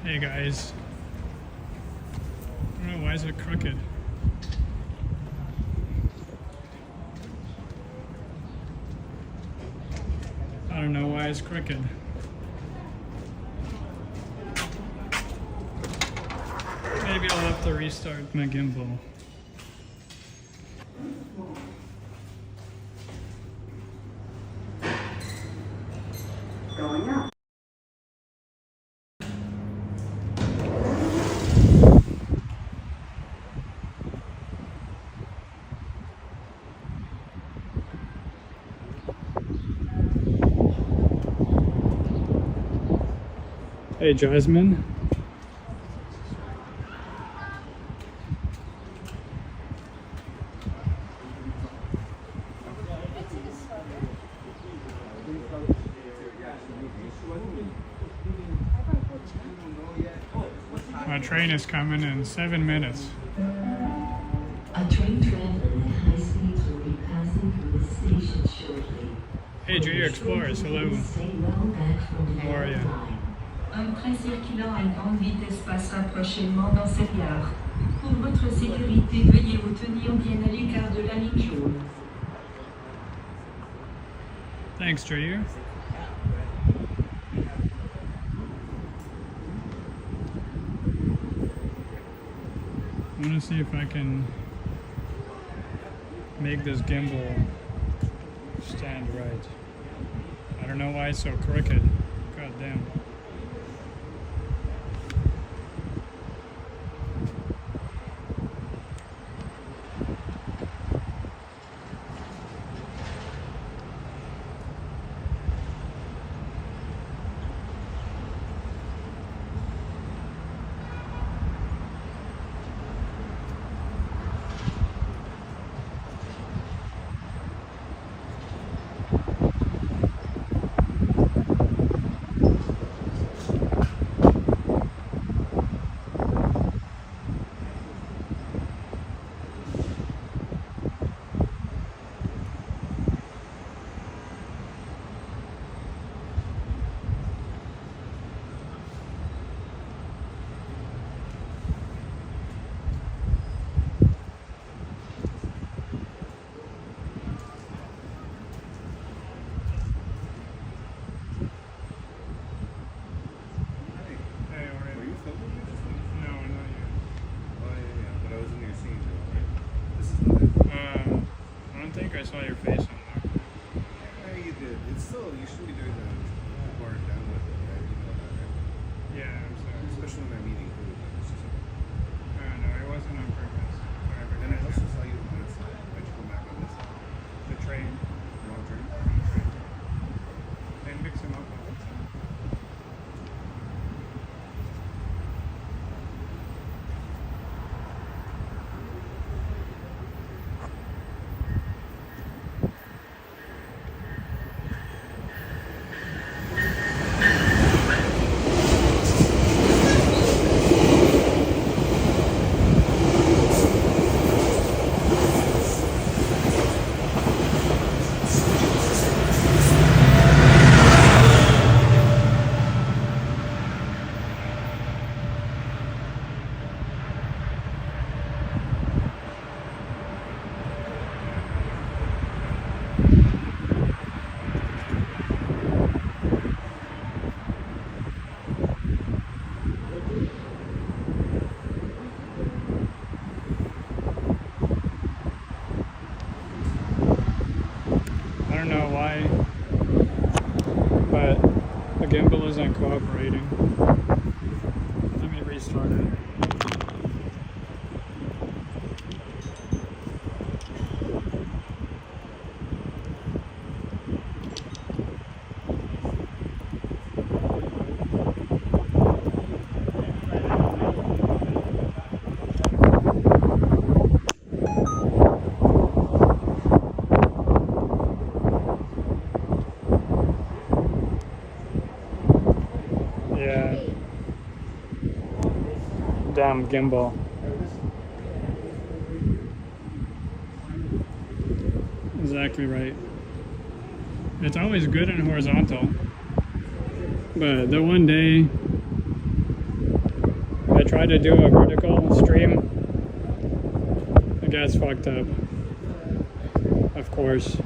Hey guys. I don't know, why is it crooked? I don't know why it's crooked. Maybe I'll have to restart my gimbal. Going up. Hey Jasmine. My train is coming in 7 minutes. A train traveling at high speeds will be passing through the station shortly. Hey Junior Explorers, hello. How are you? Un train circulant à grande vitesse passera prochainement dans cette gare. Pour votre sécurité, veuillez vous tenir bien à l'écart de la ligne jaune. Thanks, Junior. I'm gonna see if I can make this gimbal stand right. I don't know why it's so crooked. God damn. I saw your face on there. Yeah, you did. It's still, you should be doing the bar down with it, right? You know that, right? Yeah, I'm sorry. Especially when I'm eating food. It's just No, it wasn't on purpose. Whatever. then I also saw you on that side. Why'd you come back on this side? The train. Wrong turn? They mix them up all the time. I don't know why, but the gimbal isn't cooperating. Let me restart it. Yeah. Damn gimbal. Exactly right. It's always good in horizontal, but the one day try to do a vertical stream, it gets fucked up, of course.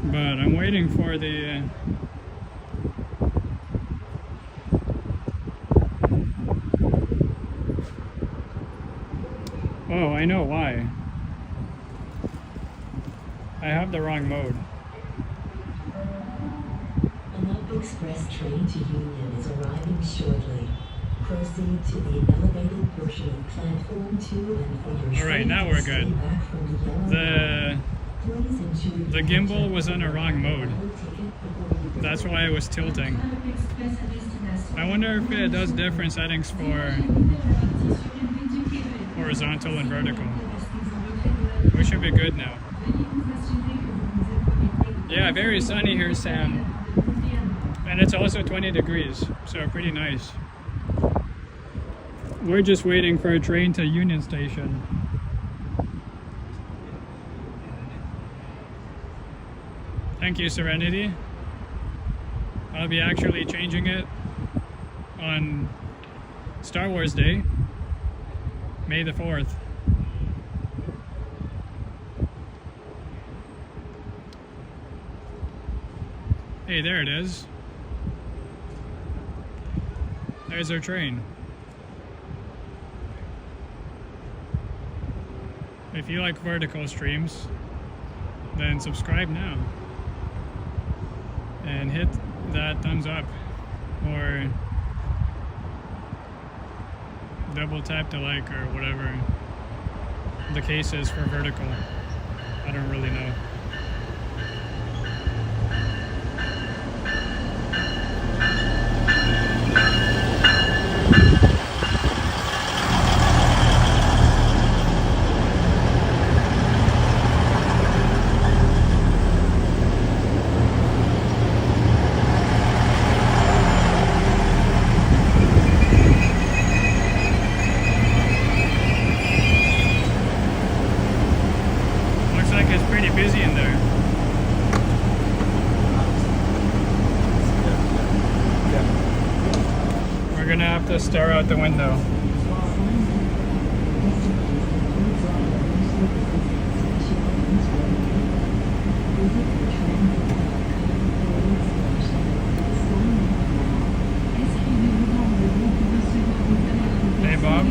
But I'm waiting for the oh, I know why. I have the wrong mode. A local express train to Union is arriving shortly. Proceed to the elevated portion of platform 2 and for your Alright, now we're good. The gimbal was on a wrong mode. That's why it was tilting. I wonder if it does different settings for horizontal and vertical. We should be good now. Yeah, very sunny here, Sam. And it's also 20 degrees, so pretty nice. We're just waiting for a train to Union Station. Thank you, Serenity. I'll be actually changing it on Star Wars Day, May the 4th. Hey, there it is. There's our train. If you like vertical streams, then subscribe now. And hit that thumbs up. Or double tap to like, or whatever the case is for vertical. I don't really know. Busy in there. We're gonna have to stare out the window. Hey, Bob.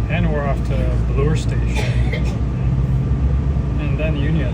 And we're off to Bloor Station. And then Union.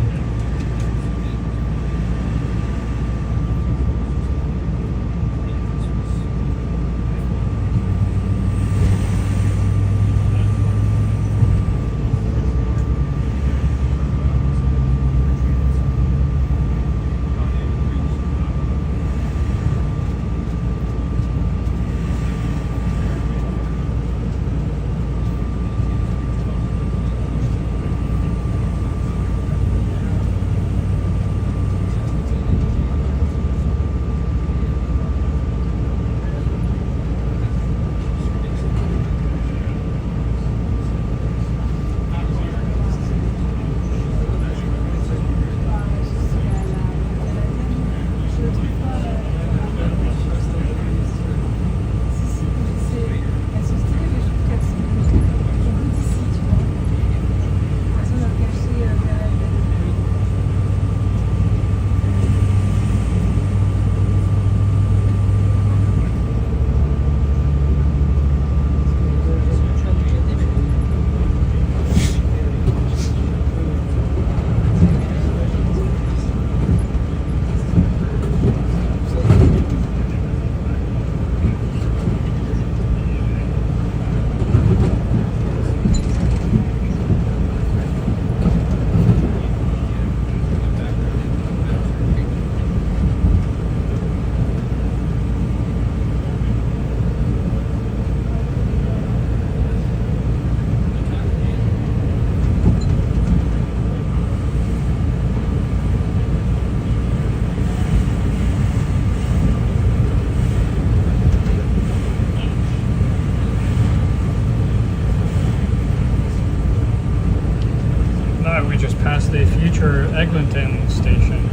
past the future Eglinton station,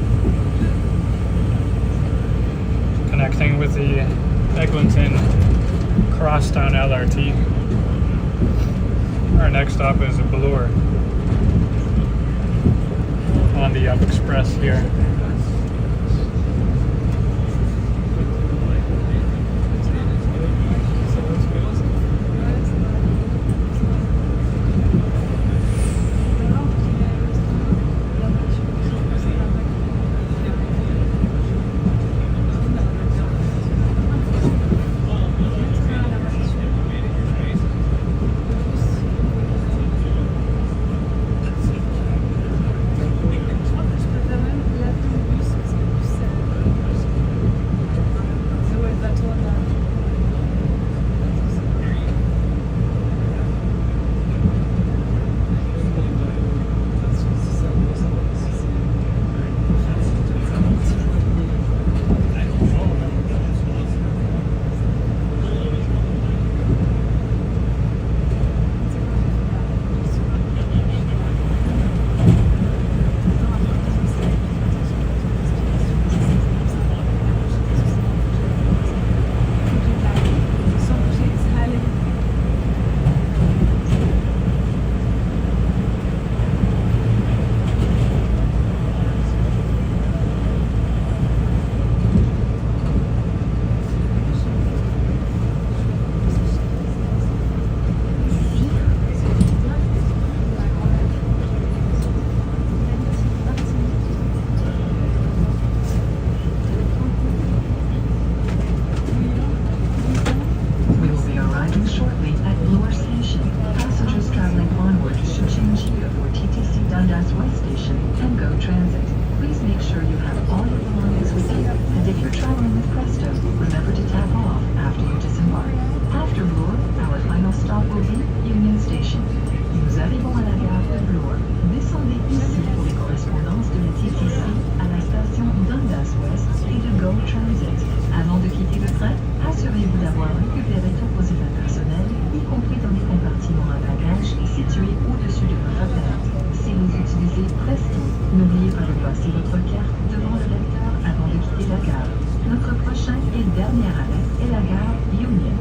connecting with the Eglinton Crosstown LRT. Our next stop is Bloor on the Up Express here. Dundas Station and Go Transit. Please make sure you have all your belongings with you, and if you're traveling with Presto, remember to tap off after you disembark. After Bloor, our final stop will be Union Station. Nous arrivons à la gare de Bloor. Descendez ici pour les correspondances de la TTC à la station Dundas West et de Go Transit. Avant de quitter le train, assurez-vous d'avoir récupéré tous vos états personnels, y compris dans les compartiments à bagages situés au-dessus de votre tête. Si vous utilisez Presto, n'oubliez pas de passer votre carte devant le lecteur avant de quitter la gare. Notre prochain et dernier arrêt est la gare Yonge.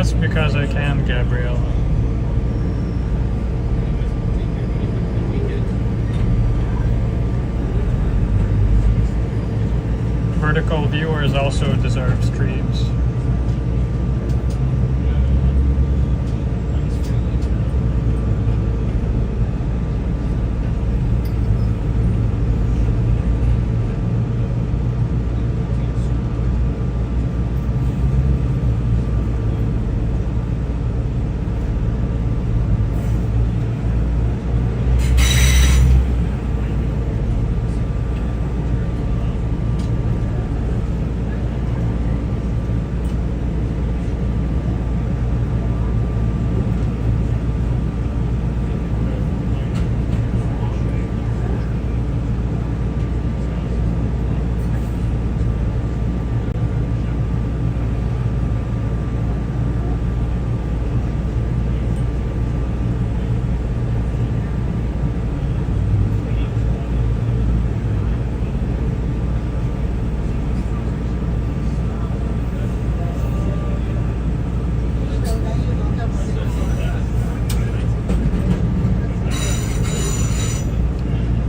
That's because I can, Gabrielle. Vertical viewers also deserve streams.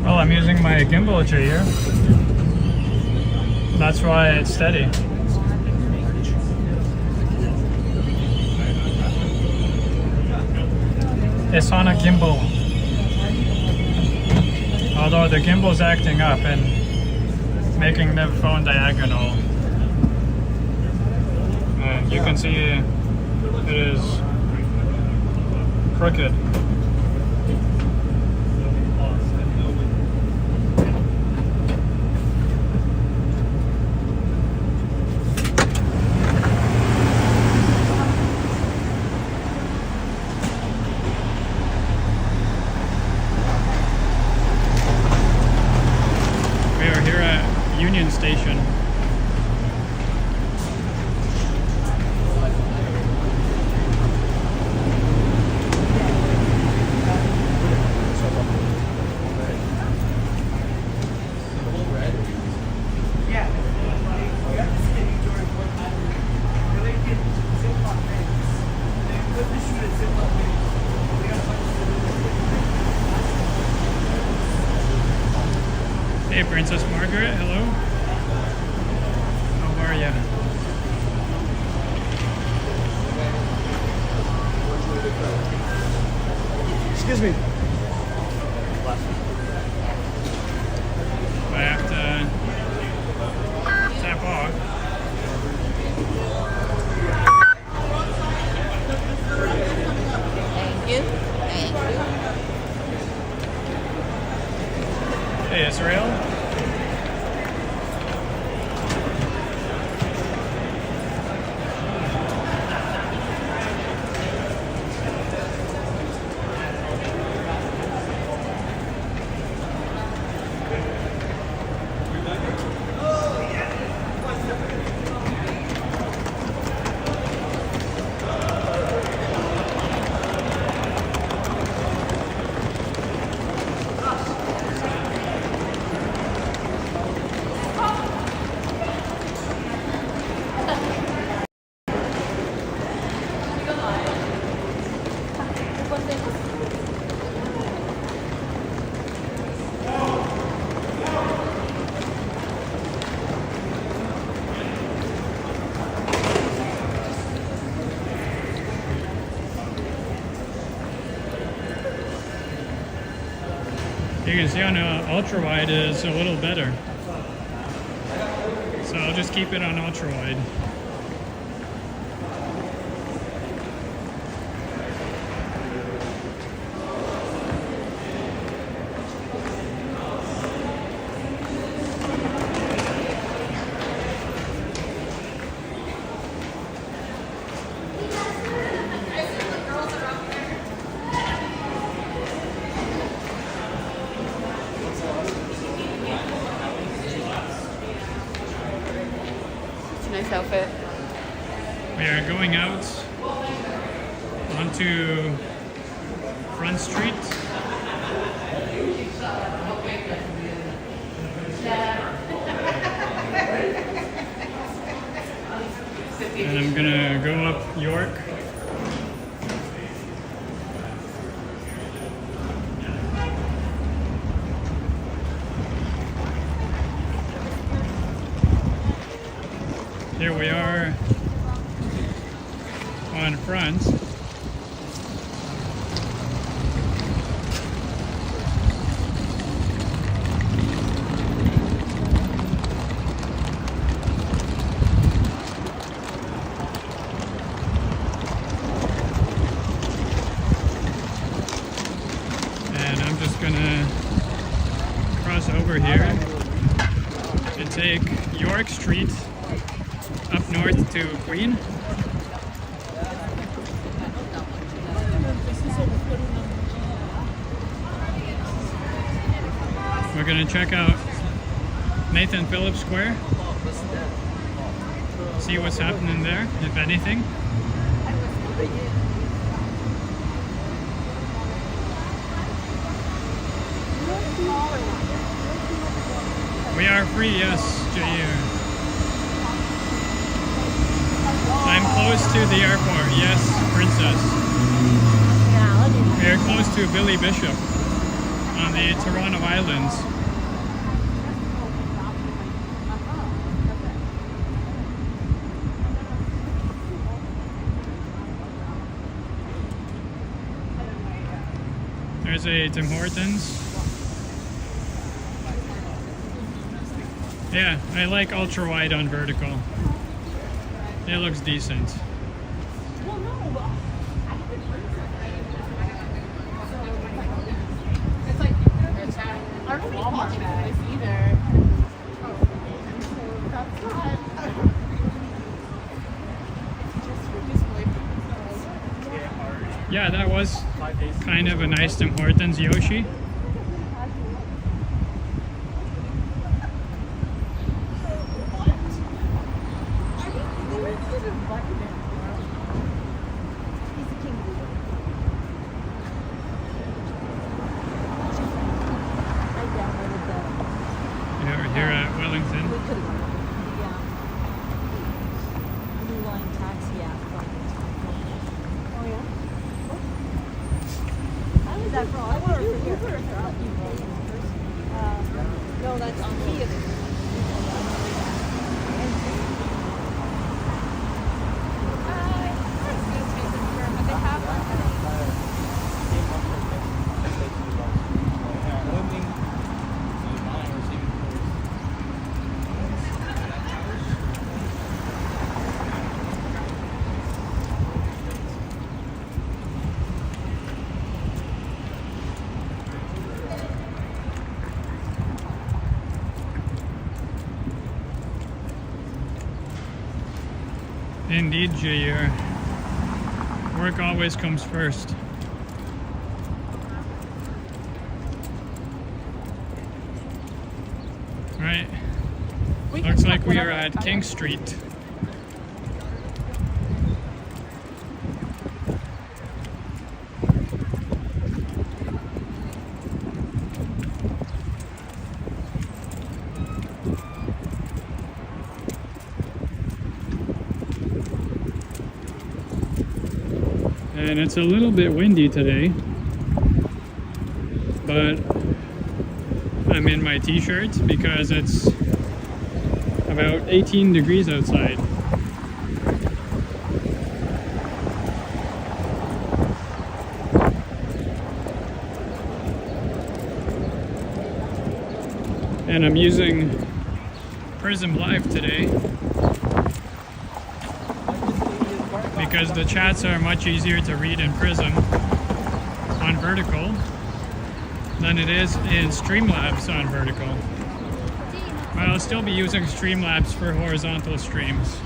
Well, I'm using my gimbal here. That's why it's steady. It's on a gimbal. Although the gimbal's acting up and making the phone diagonal. And you can see it is crooked. Union Station. Hey, Princess Margaret, hello. How are ya? Excuse me. I have to tap off. Thank you. Thank you. Hey, Israel. You can see on ultra wide is a little better. So I'll just keep it on ultra wide. Nice outfit. We are going out onto Front Street. And I'm gonna go up York. Here we are on Front. And I'm just gonna cross over here and take York Street up north to Queen. We're gonna check out Nathan Phillips Square, see what's happening there, if anything. We are free, yes, Jair. I'm close to the airport, yes, Princess. We are close to Billy Bishop on the Toronto Islands. There's a Tim Hortons. Yeah, I like ultra wide on vertical. It looks decent. Yeah, that was kind of a nice Tim Hortons Yoshi. Here at Wellington. No, that's on theater. Indeed, Jair. Work always comes first. Right. Looks like we are at King Street. And it's a little bit windy today, but I'm in my t-shirt because it's about 18 degrees outside. And I'm using Prism Live today because the chats are much easier to read in Prism on vertical than it is in Streamlabs on vertical. But I'll still be using Streamlabs for horizontal streams.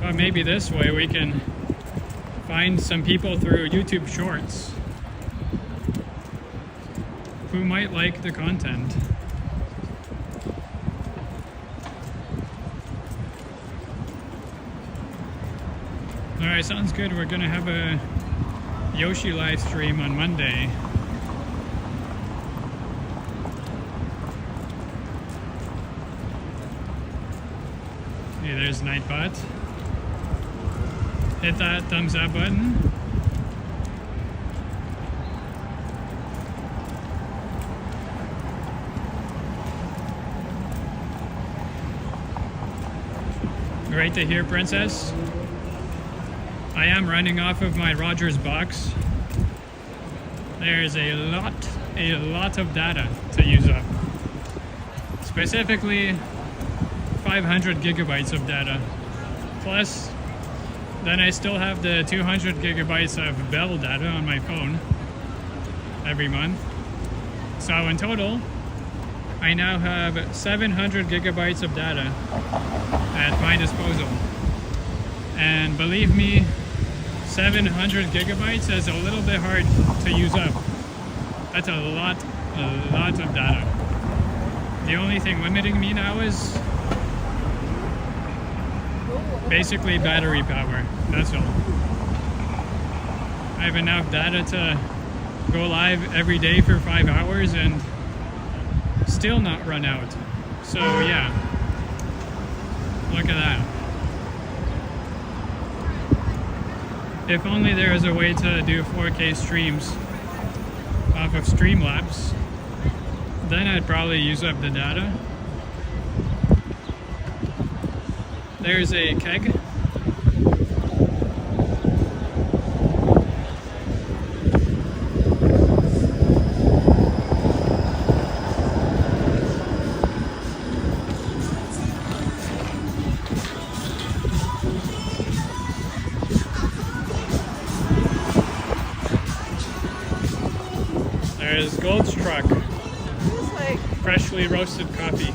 But maybe this way we can find some people through YouTube Shorts who might like the content. Alright, sounds good. We're gonna have a Yoshi live stream on Monday. Okay, there's Nightbot. Hit that thumbs up button. Great to hear, Princess. I am running off of my Rogers box. There's a lot of data to use up. Specifically, 500 gigabytes of data. Plus, then I still have the 200 gigabytes of Bell data on my phone every month. So in total, I now have 700 gigabytes of data at my disposal. And believe me, 700 gigabytes is a little bit hard to use up. That's a lot of data. The only thing limiting me now is basically battery power. That's all. I have enough data to go live every day for 5 hours and still not run out. So yeah, look at that. If only there was a way to do 4K streams off of Streamlabs, then I'd probably use up the data. There's a keg. There's Gold's truck. It's like, Freshly roasted coffee.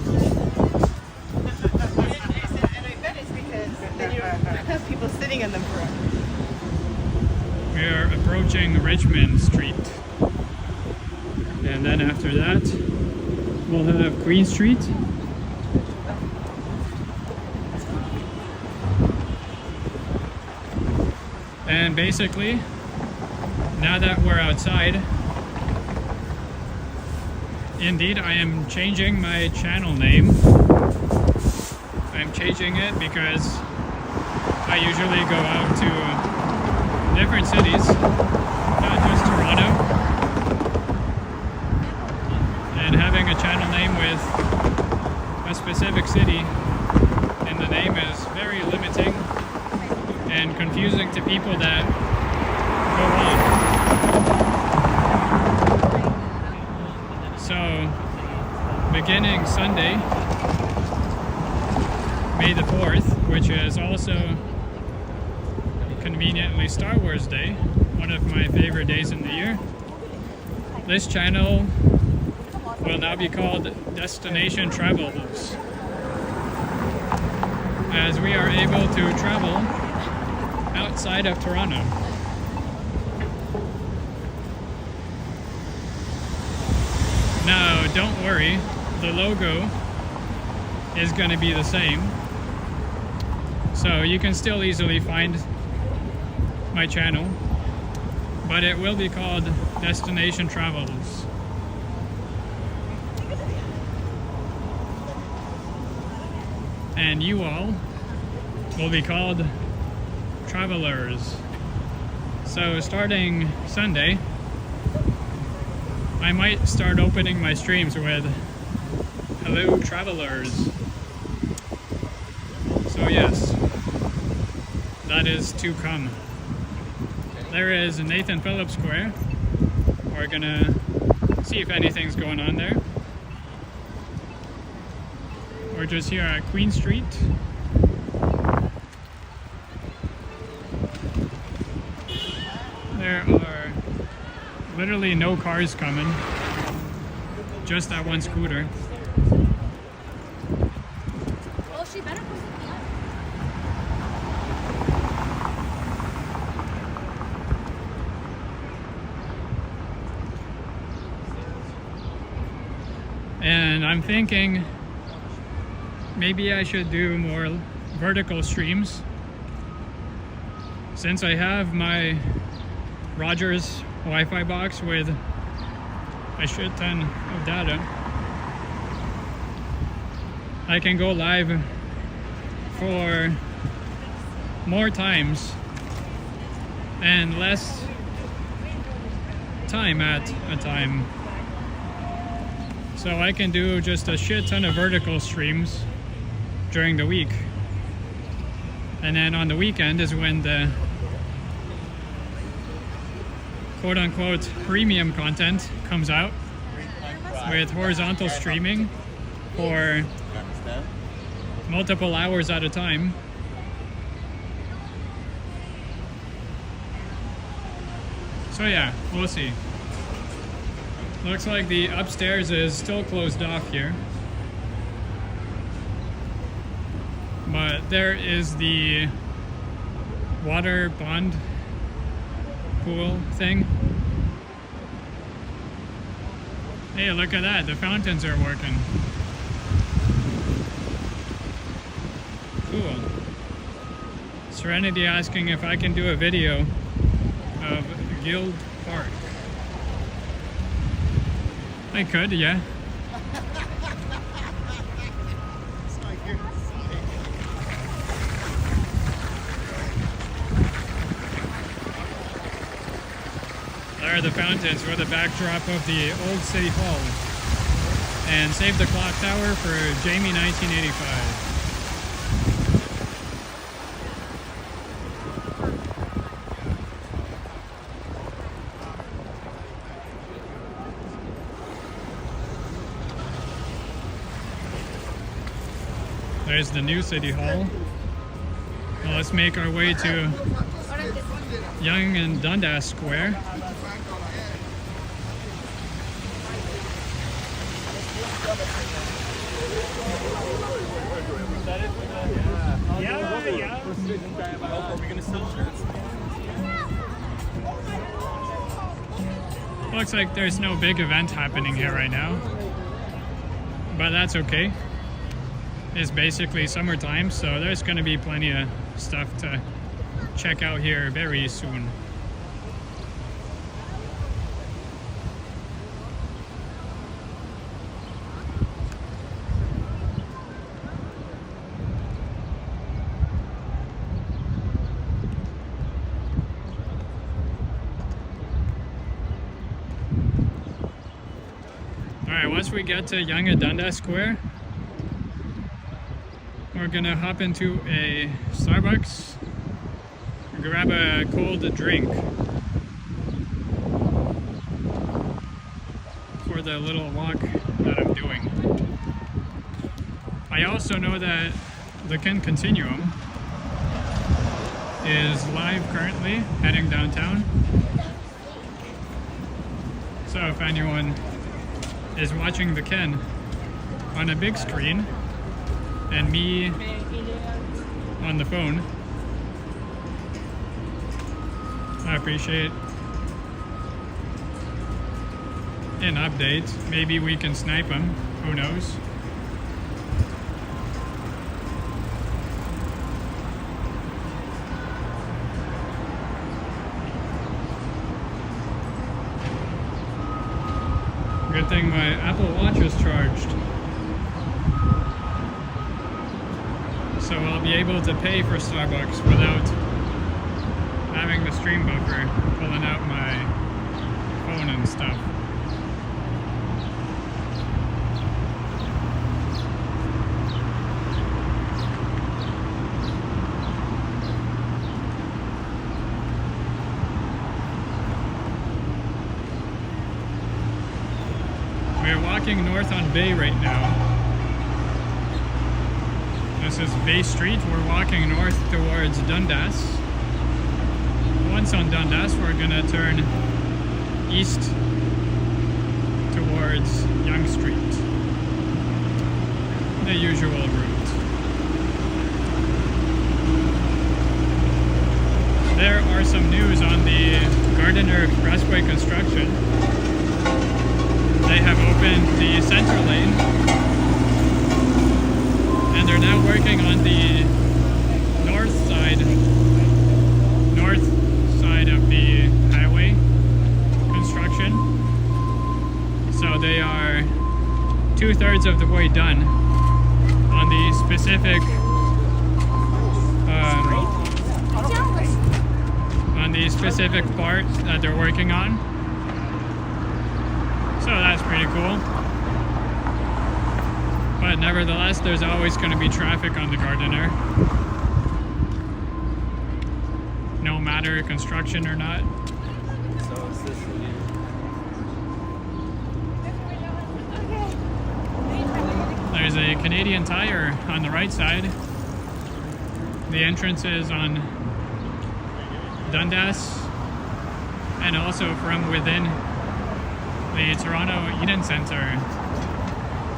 and I bet it's because then you don't have people sitting in them forever. We are approaching Richmond Street. And then after that, we'll have Queen Street. And basically, now that we're outside, indeed, I am changing my channel name. I'm changing it because I usually go out to different cities, not just Toronto. And having a channel name with a specific city in the name is very limiting and confusing to people that go on. So, beginning Sunday, May the 4th, which is also conveniently Star Wars Day, one of my favorite days in the year, this channel will now be called Destination Travels, as we are able to travel outside of Toronto. Now, don't worry, the logo is going to be the same, so you can still easily find my channel, but it will be called Destination Travels. And you all will be called Travelers. So starting Sunday, I might start opening my streams with "Hello Travelers." So yes, that is to come. There is Nathan Phillips Square. We're gonna see if anything's going on there. We're just here at Queen Street. There are literally no cars coming, just that one scooter. Well, she better put something up. And I'm thinking maybe I should do more vertical streams, since I have my Rogers Wi-Fi box with a shit ton of data. I can go live for more times and less time at a time. So I can do just a shit ton of vertical streams during the week. And then on the weekend is when the quote-unquote premium content comes out with horizontal streaming for multiple hours at a time. So yeah, we'll see. Looks like the upstairs is still closed off here. But there is the water pond pool thing. Hey, look at that, the fountains are working. Cool. Serenity asking if I can do a video of Guild Park. I could, yeah. There are the fountains with the backdrop of the old City Hall. And Save the Clock Tower for Jamie 1985. There's the new City Hall. Well, let's make our way to Yonge and Dundas Square. Looks like there's no big event happening here right now, but that's okay. It's basically summertime, so there's going to be plenty of stuff to check out here very soon. Alright, once we get to Yonge and Dundas Square, we're gonna hop into a Starbucks, grab a cold drink for the little walk that I'm doing. I also know that the Ken Continuum is live currently, heading downtown. So if anyone is watching the Ken on a big screen and me on the phone, I appreciate an update. Maybe we can snipe him, who knows. Good thing my Apple Watch is charged. So I'll be able to pay for Starbucks without having the stream buffer pulling out my phone and stuff. We're walking north on Bay right now. This is Bay Street. We're walking north towards Dundas. Once on Dundas, we're gonna turn east towards Yonge Street. The usual route. There are some news on the Gardiner Expressway construction. They have opened the center lane, and they're now working on the north side of the highway construction. So they are 2/3 of the way done on the specific the specific part that they're working on. So that's pretty cool. But nevertheless, there's always going to be traffic on the Gardiner, no matter construction or not. So is this the new? There's a Canadian Tire on the right side. The entrance is on Dundas, and also from within the Toronto Eden Centre.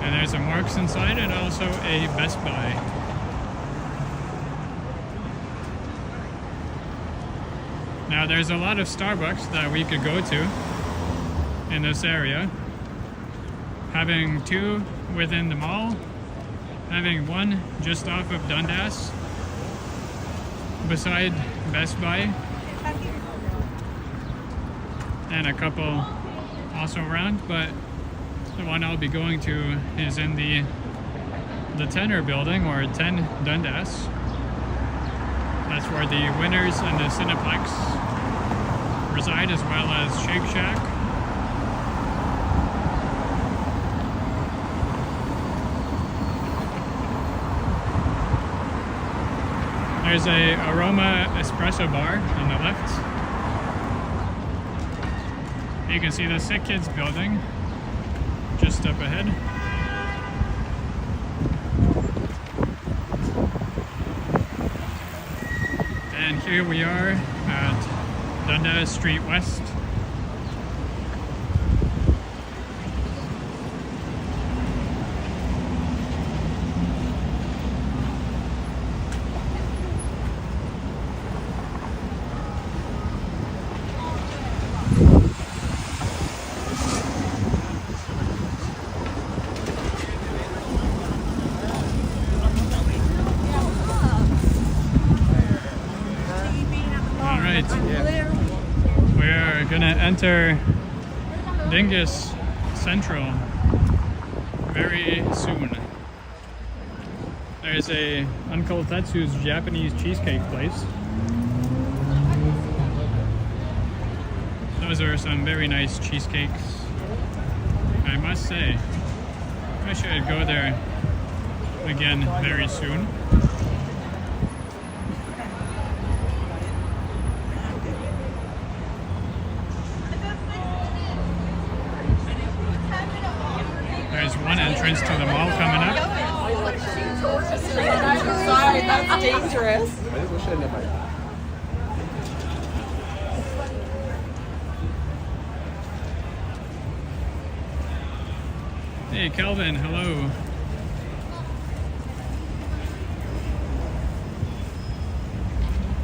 And there's a Marks inside and also a Best Buy. Now there's a lot of Starbucks that we could go to in this area. Having two within the mall, having one just off of Dundas beside Best Buy, and a couple also around, but the one I'll be going to is in the Tenor building, or 10 Dundas. That's where the Winners and the Cineplex reside, as well as Shake Shack. There's a Aroma Espresso bar on the left. You can see the Sick Kids building just up ahead. And here we are at Dundas Street West. We're gonna enter Dundas Central very soon. There's a Uncle Tetsu's Japanese cheesecake place. Those are some very nice cheesecakes, I must say. I should go there again very soon. There's one entrance to the mall coming up. Sorry, that's dangerous. Hey Kelvin, hello.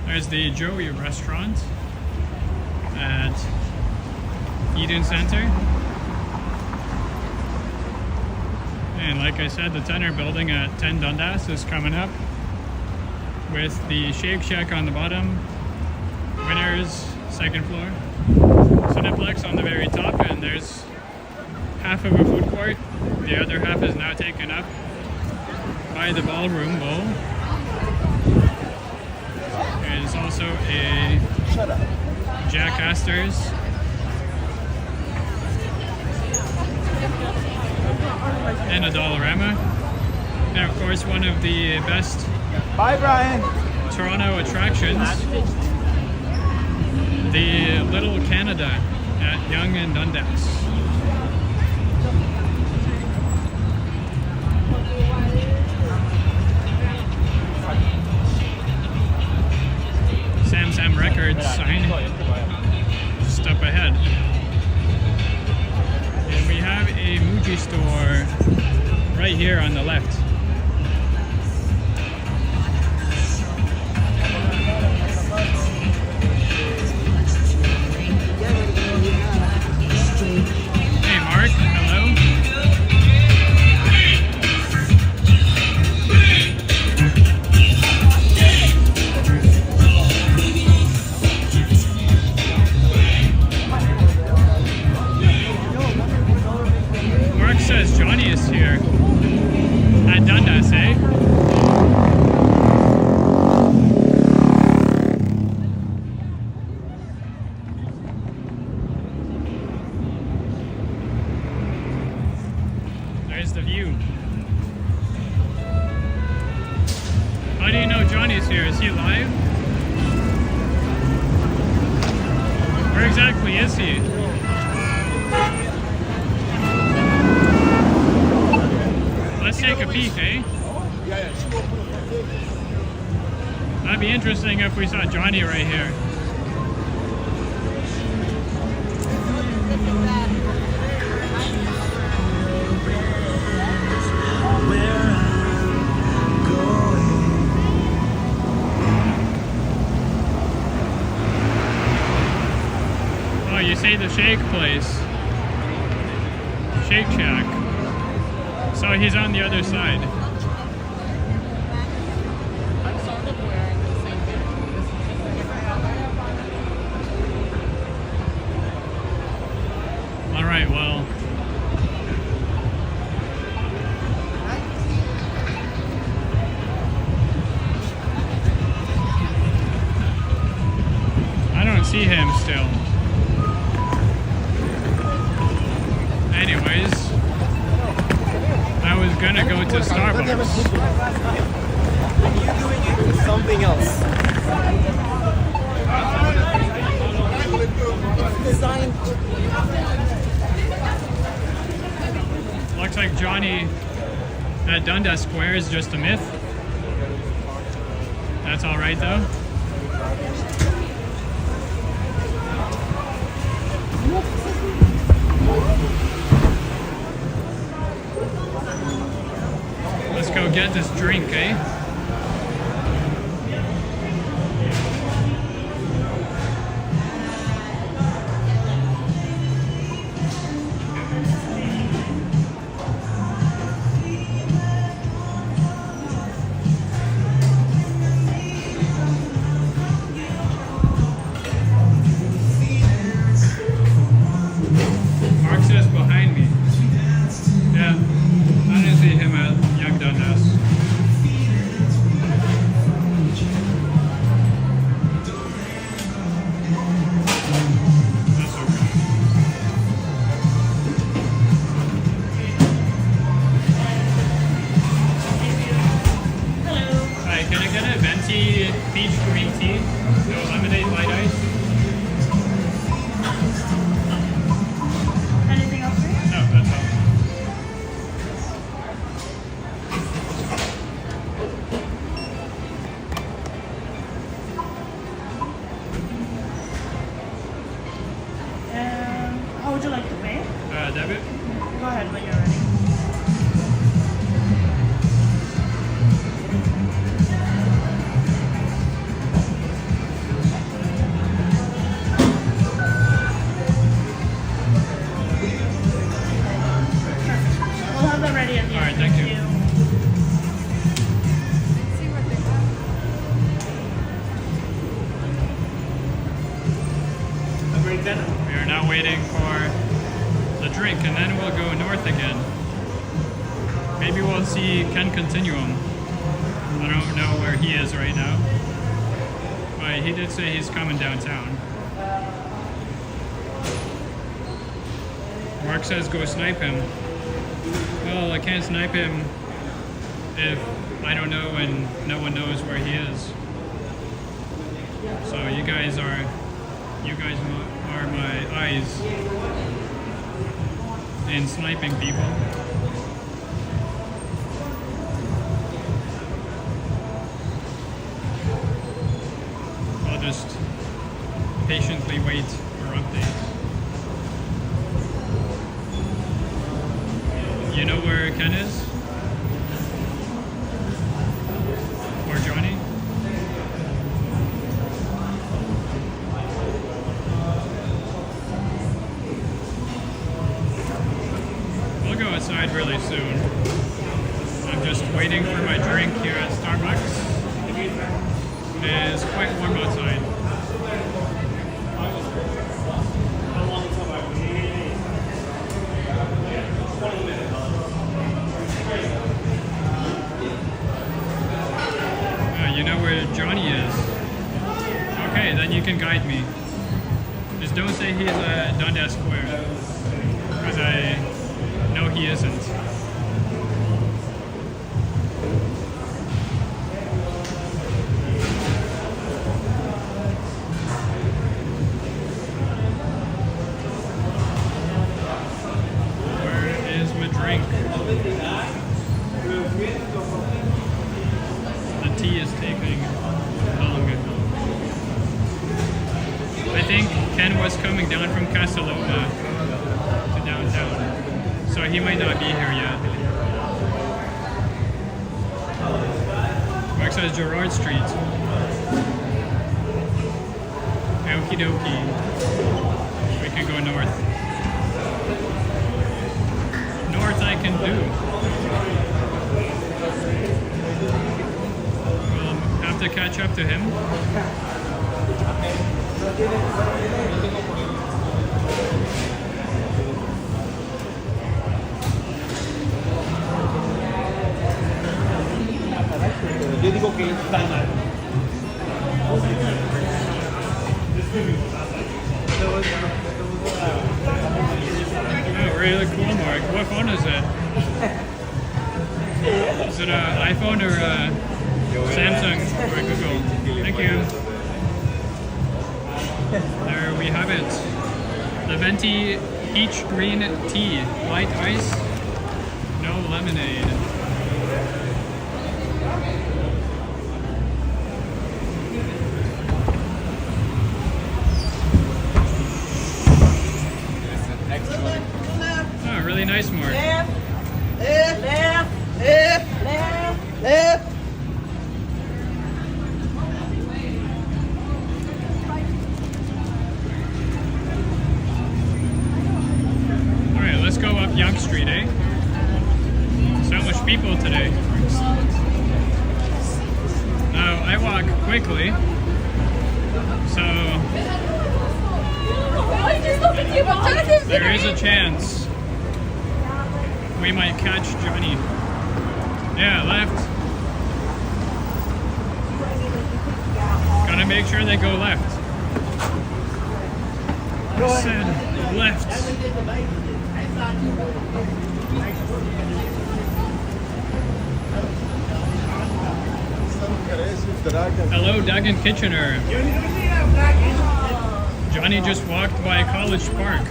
There's the Joey restaurant at Eden Centre. And like I said, the Tenor building at 10 Dundas is coming up, with the Shake Shack on the bottom, Winners, second floor, Cineplex on the very top, and there's half of a food court. The other half is now taken up by the Ballroom Bowl. There's also a Jack Astor's. And a Dollarama. And of course, one of the best Toronto attractions, the Little Canada at Yonge and Dundas. Sam Records sign just up ahead. And we have a Muji store right here on the left. Hey Mark, hello. Mark says Johnny is here at How do you know Johnny's here? Is he live? Where exactly is he? Let's take a peek, eh? That'd be interesting if we saw Johnny right here. Oh, you say the shake place. Shake Shack. So he's on the other side. I'm sort of wearing the same thing. All right, well. I don't see him still. Anyways, I was gonna go to Starbucks. You're doing it with something else. It's designed. Looks like Johnny at Dundas Square is just a myth. That's all right though. Let's go get this drink, eh? Mark says behind me. Yeah, I didn't see him at Young Dundas. That's okay. Hi, can I get a venti peach green tea? No lemonade, light ice? Anything else for you? No, that's all. How would you like to pay? Debit? Go ahead when you're ready. We'll have that ready at the All right, end. thank you. We are now waiting for the drink, and then we'll go north again. Maybe we'll see Ken Continuum. I don't know where he is right now, but he did say he's coming downtown. Mark says go snipe him. Well, I can't snipe him if I don't know and no one knows where he is. So you guys are my eyes in sniping people. I'll just patiently wait for updates. You know where Ken is? Or Johnny? We'll go outside really soon. I'm just waiting for my drink here at Starbucks. It is quite warm outside. You know where Johnny is. Okay, then you can guide me. Just don't say he's at Dundas Square, because I know he isn't. Castellona to downtown. So he might not be here yet. Mark says Gerard Street. Okie dokie. We can go north. North I can do. We'll have to catch up to him. Yo digo que está mal. Oh, really cool, Mark. What phone is it? Is it an iPhone or a Samsung or Google? Thank you. There we have it. The venti peach green tea. Light ice, no lemonade. Oh, really nice, Mark. Alright, let's go up Yonge Street, eh? So much people today. Now, I walk quickly, so there is a chance we might catch Johnny. Yeah, left. Gotta make sure they go left. I said left. Hello, Doug and Kitchener. Johnny just walked by College Park.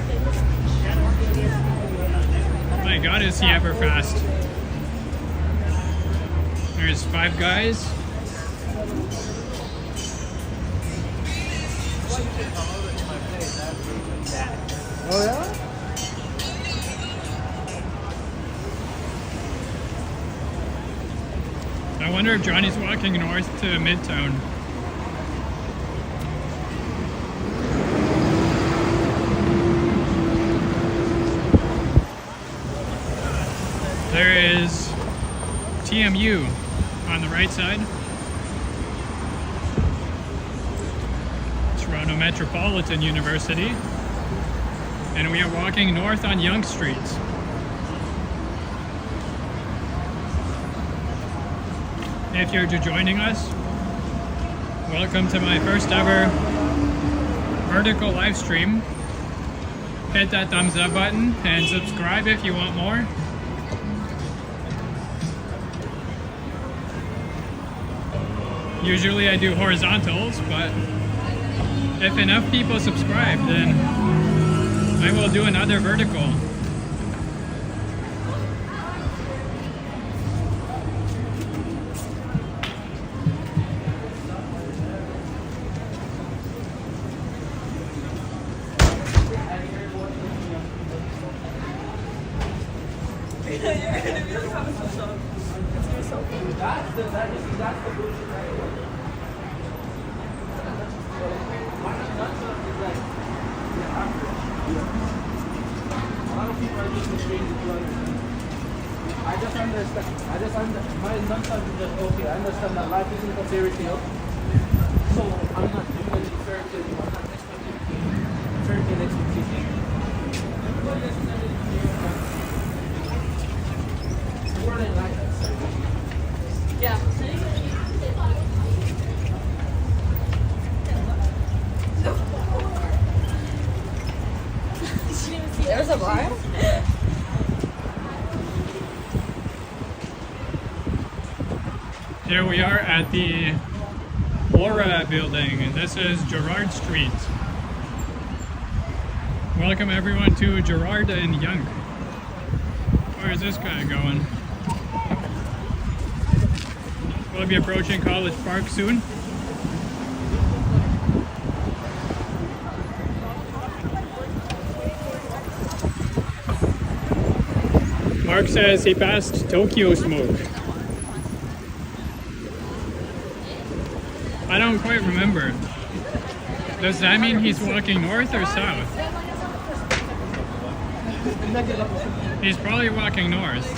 My God, is he ever fast? There's Five Guys. Oh yeah? I wonder if Johnny's walking north to Midtown. There is TMU on the right side. Toronto Metropolitan University. And we are walking north on Yonge Street. If you're just joining us, welcome to my first ever vertical live stream. Hit that thumbs up button and subscribe if you want more. Usually I do horizontals, but if enough people subscribe, then I will do another vertical. My assumption is that, okay, I understand that life isn't a fairy tale, so I'm not doing any fairy tale, I'm not expecting fairy tale expectation. Everybody has a world ain't like that, so. There's a bar? Here we are at the Aura building, and this is Gerard Street. Welcome everyone to Gerard and Yonge. Where is this guy going? We'll be approaching College Park soon. Mark says he passed Tokyo smoke. I don't quite remember. Does that mean he's walking north or south? He's probably walking north.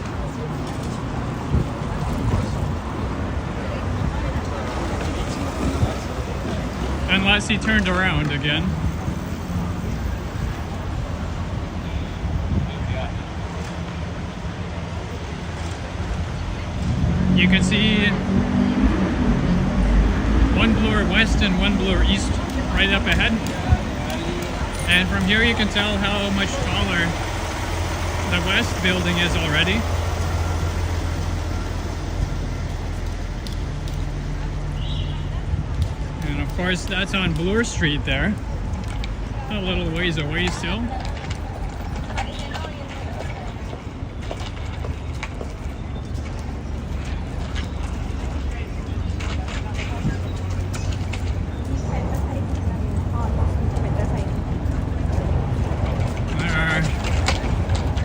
Unless he turned around again. You can see one blower west and one blower east right up ahead. And from here you can tell how much taller the west building is already. And of course that's on Bloor Street there. A little ways away still.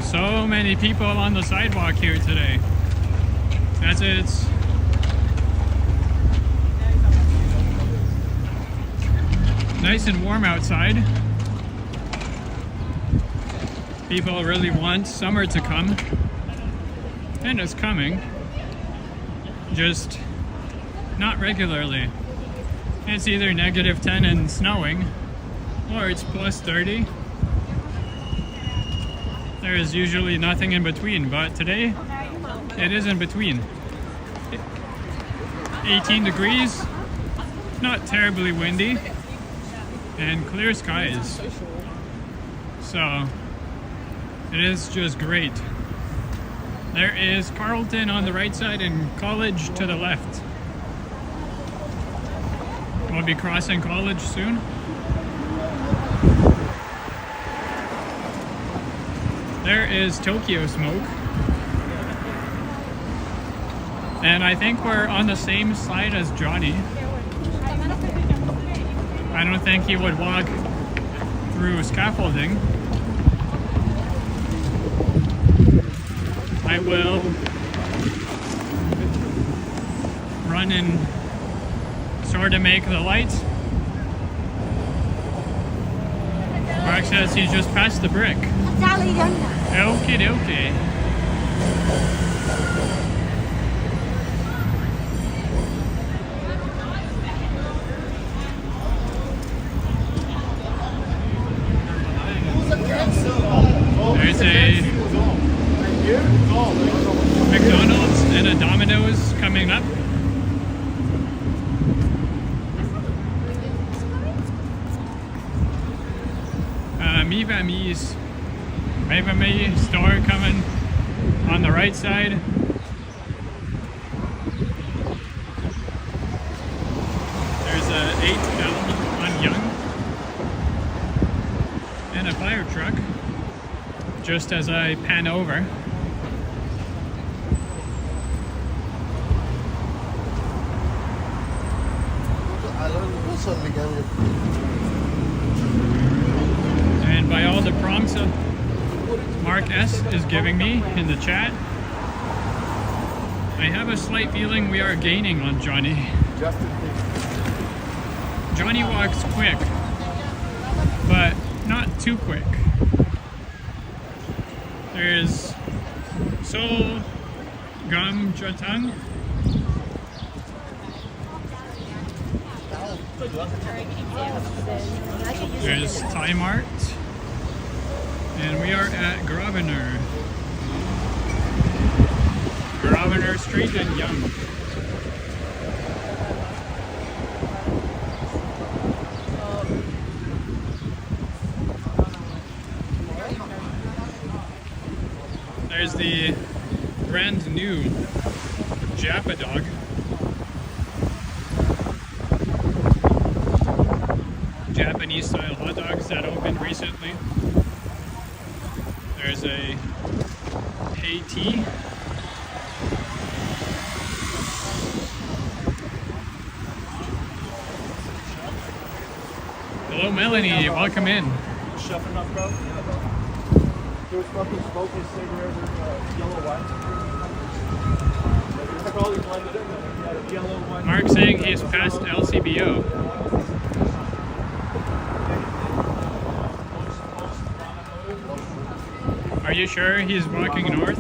So many people on the sidewalk here today. That's it. It's nice and warm outside. People really want summer to come. And it's coming. Just not regularly. It's either -10 and snowing, or it's +30. There is usually nothing in between, but today it is in between. 18 degrees, not terribly windy, and clear skies. So it is just great. There is Carleton on the right side and College to the left. We'll be crossing College soon. There is Tokyo smoke. And I think we're on the same side as Johnny. I don't think he would walk through scaffolding. I will run and sort of make the light. Mark says he's just past the brick. Okie dokie. There's a McDonald's and a Domino's coming up. Me store coming on the right side. There's a 8L on Yonge and a fire truck just as I pan over. And by all the prompts Mark S. is giving me in the chat, I have a slight feeling we are gaining on Johnny. Johnny walks quick, but not too quick. There's Seoul Gam Jatang. There's Thai Mart. And we are at Grosvenor Street in Yonge. There's the brand new Japa Dog. Japanese style hot dogs that opened recently. There's a Hey Tea. Hello Melanie, welcome in. Shuffling up, bro. You're smoking cigarettes with yellow wine. It's like all these ones, yeah, yellow one. Mark's saying he's past LCBO. Are you sure he's walking north?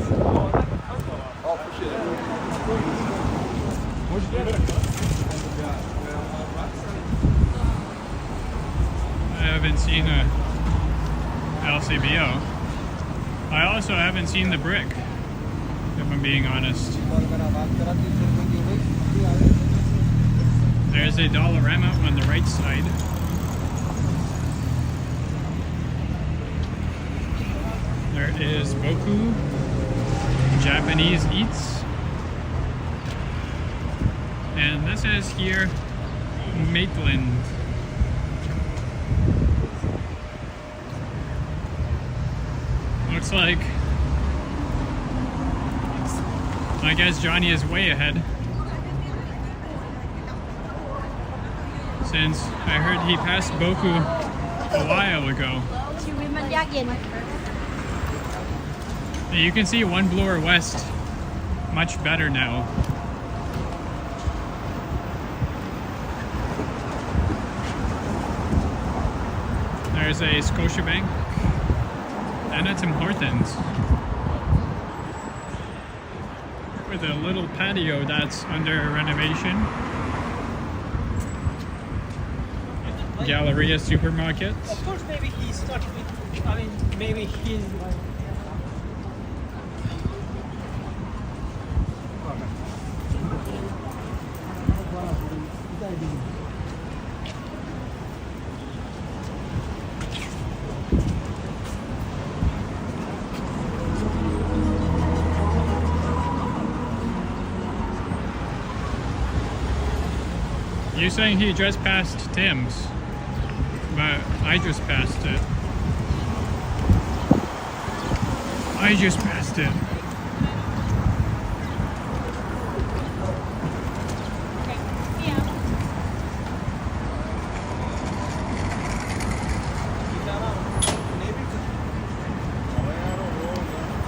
I haven't seen a LCBO. I also haven't seen the brick, if I'm being honest. There's a Dollarama on the right side. There is Boku, Japanese Eats. And this is here, Maitland. Looks like, I guess Johnny is way ahead. Since I heard he passed Boku a while ago. You can see One Blower West much better now. There's a Scotiabank and a Tim Hortons with a little patio that's under renovation. Galleria Supermarket. Of course, maybe he started with, I mean, maybe he's like... You're saying he just passed Tim's, but I just passed it. I just passed it.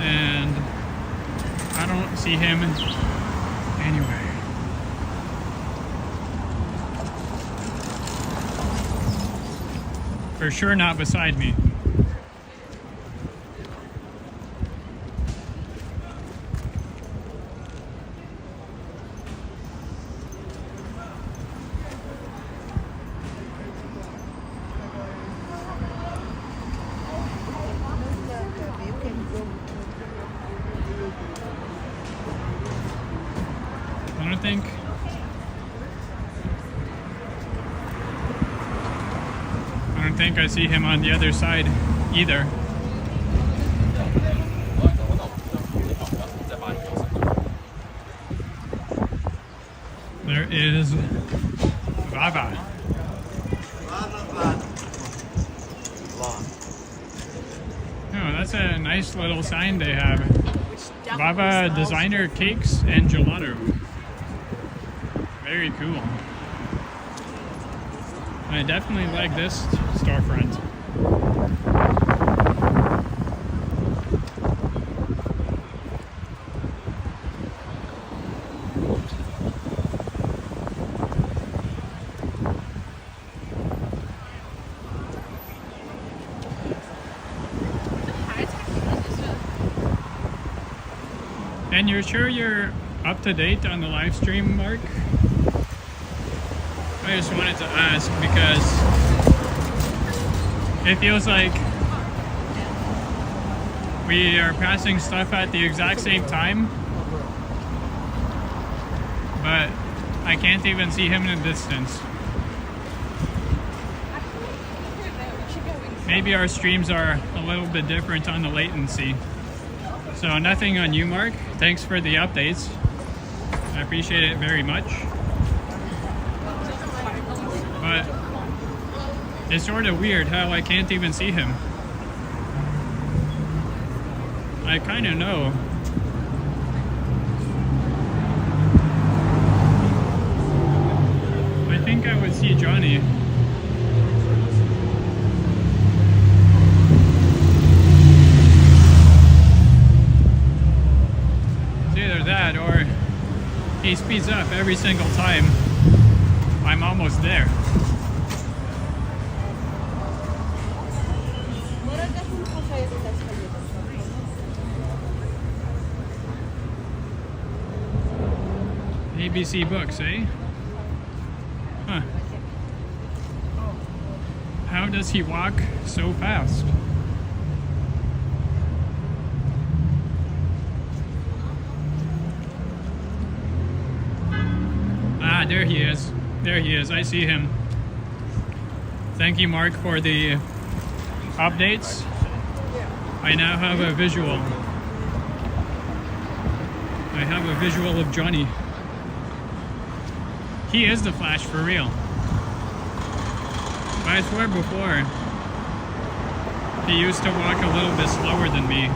And I don't see him anywhere. For sure not beside me. I don't think I see him on the other side either. There is Vava. Oh, that's a nice little sign they have. Vava Designer Cakes and Gelato. Very cool. I definitely like this storefront. And you're sure you're up to date on the live stream, Mark? I just wanted to ask because it feels like we are passing stuff at the exact same time, but I can't even see him in the distance. Maybe our streams are a little bit different on the latency. So nothing on you, Mark. Thanks for the updates. I appreciate it very much. But it's sort of weird how I can't even see him. I kind of know. I think I would see Johnny. he speeds up every single time. I'm almost there. ABC Books, eh? Huh. How does he walk so fast? Ah, there he is. There he is. I see him. Thank you, Mark, for the updates. I now have a visual. I have a visual of Johnny. He is the Flash for real. I swear before, he used to walk a little bit slower than me.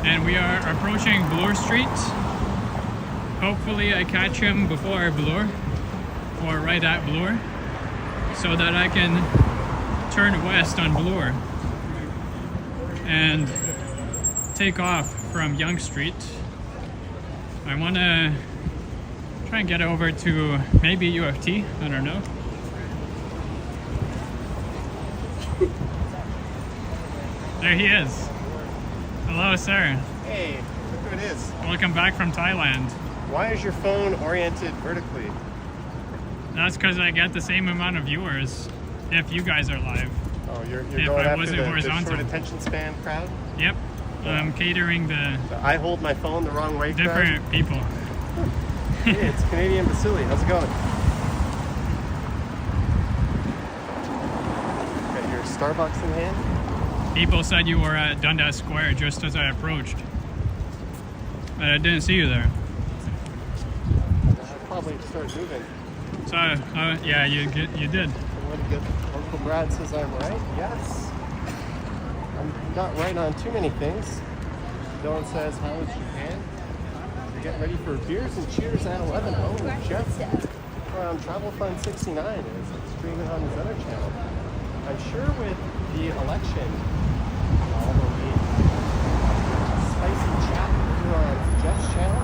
And we are approaching Bloor Street. Hopefully I catch him before Bloor, or right at Bloor, so that I can turn west on Bloor and take off from Yonge Street. I want to try and get over to maybe U of T, I don't know. There he is. Hello, sir. Hey, look who it is. Welcome back from Thailand. Why is your phone oriented vertically? That's because I get the same amount of viewers if you guys are live. Oh, you're If going I after wasn't the horizontal. short attention span crowd? Yep. I'm catering the I hold my phone the wrong way crowd? different people. Hey, it's Canadian Vasily. How's it going? Got your Starbucks in hand? People said you were at Dundas Square just as I approached. But I didn't see you there. I probably started moving. So, yeah, you did. What good Uncle Brad says I'm right? Yes. I'm not right on too many things. Dylan says, how is Japan? We're getting ready for beers and cheers at 11. Oh, Jeff from Travel Fund 69 is streaming on his other channel. I'm sure with the election, all the spicy chat over on Jeff's channel.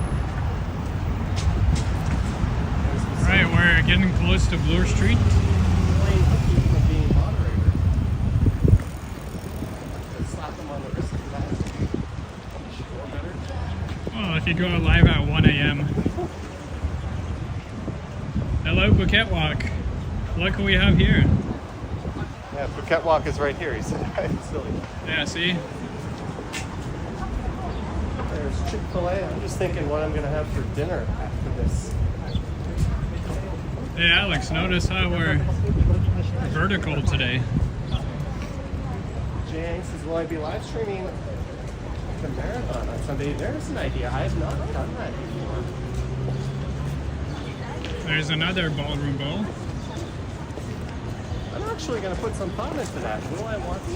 Right, we're getting close to Bloor Street. Playing hooky from being moderator. Slap him on the wrist for that. Or better. Well, if you go live at 1 a.m. Hello, Phuket Walk. Look who we have here. Yeah, Phuket Walk is right here. He said, I'm silly. Yeah, see? There's Chick-fil-A. I'm just thinking what I'm going to have for dinner after this. Hey, Alex, notice how we're vertical today. Jang says, will I be live streaming the marathon on Sunday? There's an idea. I have not done that before. There's another ballroom bowl. I'm actually going to put some thought into that. Will I want to?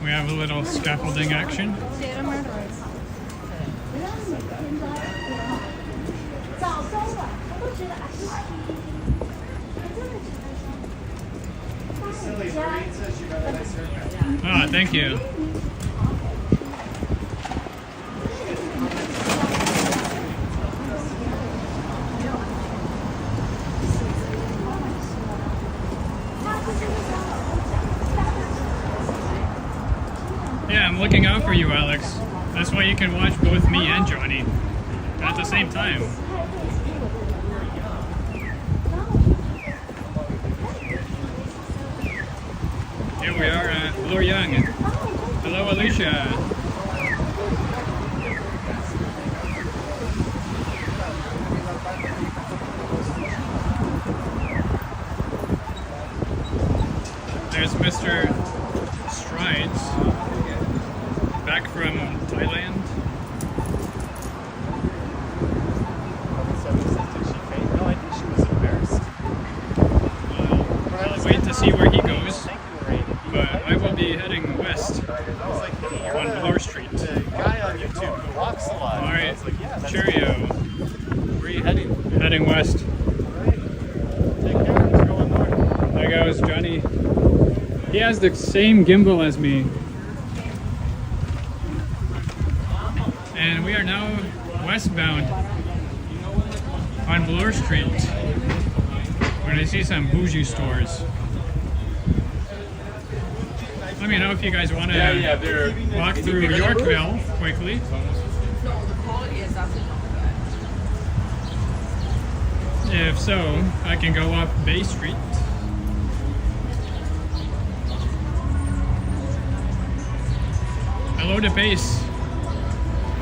We have a little scaffolding action. Silly Green says you got a nice haircut. Ah, thank you. Yeah, I'm looking out for you, Alex. This way you can watch both me and Johnny at the same time. Here we are at Bloor Yonge. Hello, Alicia. There's Mr. Strides, back from Thailand. Did she faint? No, I think she was embarrassed. I'll wait to see where he goes, but I will be heading west I was like, hey, you're on Bloor Street. the guy on YouTube who walks a lot. All I right, was like, yeah, that's cheerio. Where are you heading? Heading west. Take care. It's going north. There goes Johnny. He has has the same gimbal as me. And we are now westbound on Bloor Street. We're gonna see some bougie stores. Let me know if you guys want to walk through Yorkville quickly. If so, I can go up Bay Street. Hello to Base.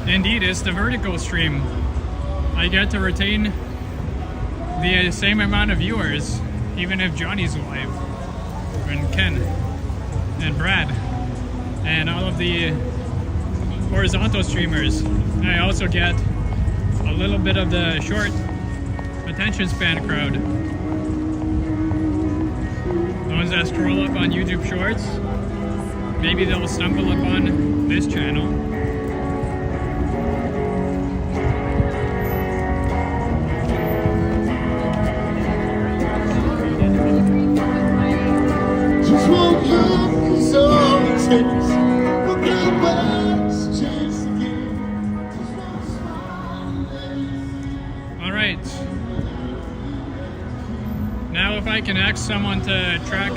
Indeed, it's the vertical stream. I get to retain the same amount of viewers, even if Johnny's live, and Ken, and Brad, and all of the horizontal streamers. I also get a little bit of the short attention span crowd. The ones that scroll up on YouTube Shorts, maybe they'll stumble upon this channel. Just one look is all it takes. Look at what's changed again. Just one smile. All right. Now if I can ask someone to track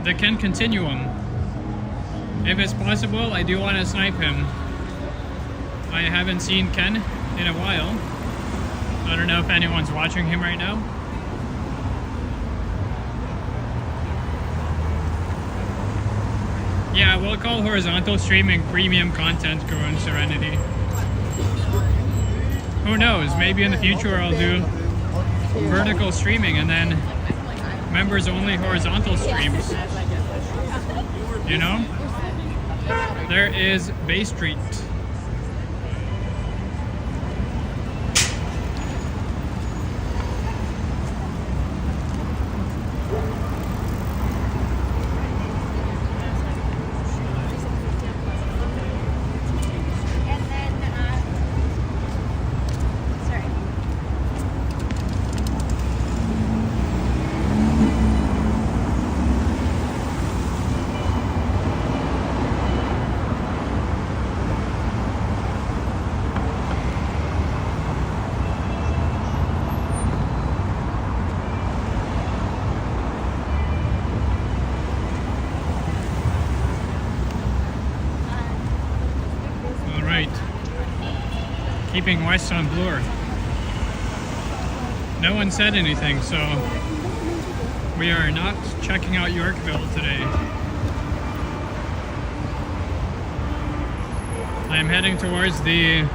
the Ken Continuum. If it's possible, I do want to snipe him. I haven't seen Ken in a while. I don't know if anyone's watching him right now. Yeah, we'll call horizontal streaming premium content going Serenity. Who knows, maybe in the future I'll do vertical streaming and then members only horizontal streams. You know? There is Bay Street. Keeping west on Bloor. No one said anything, so we are not checking out Yorkville today. I am heading towards the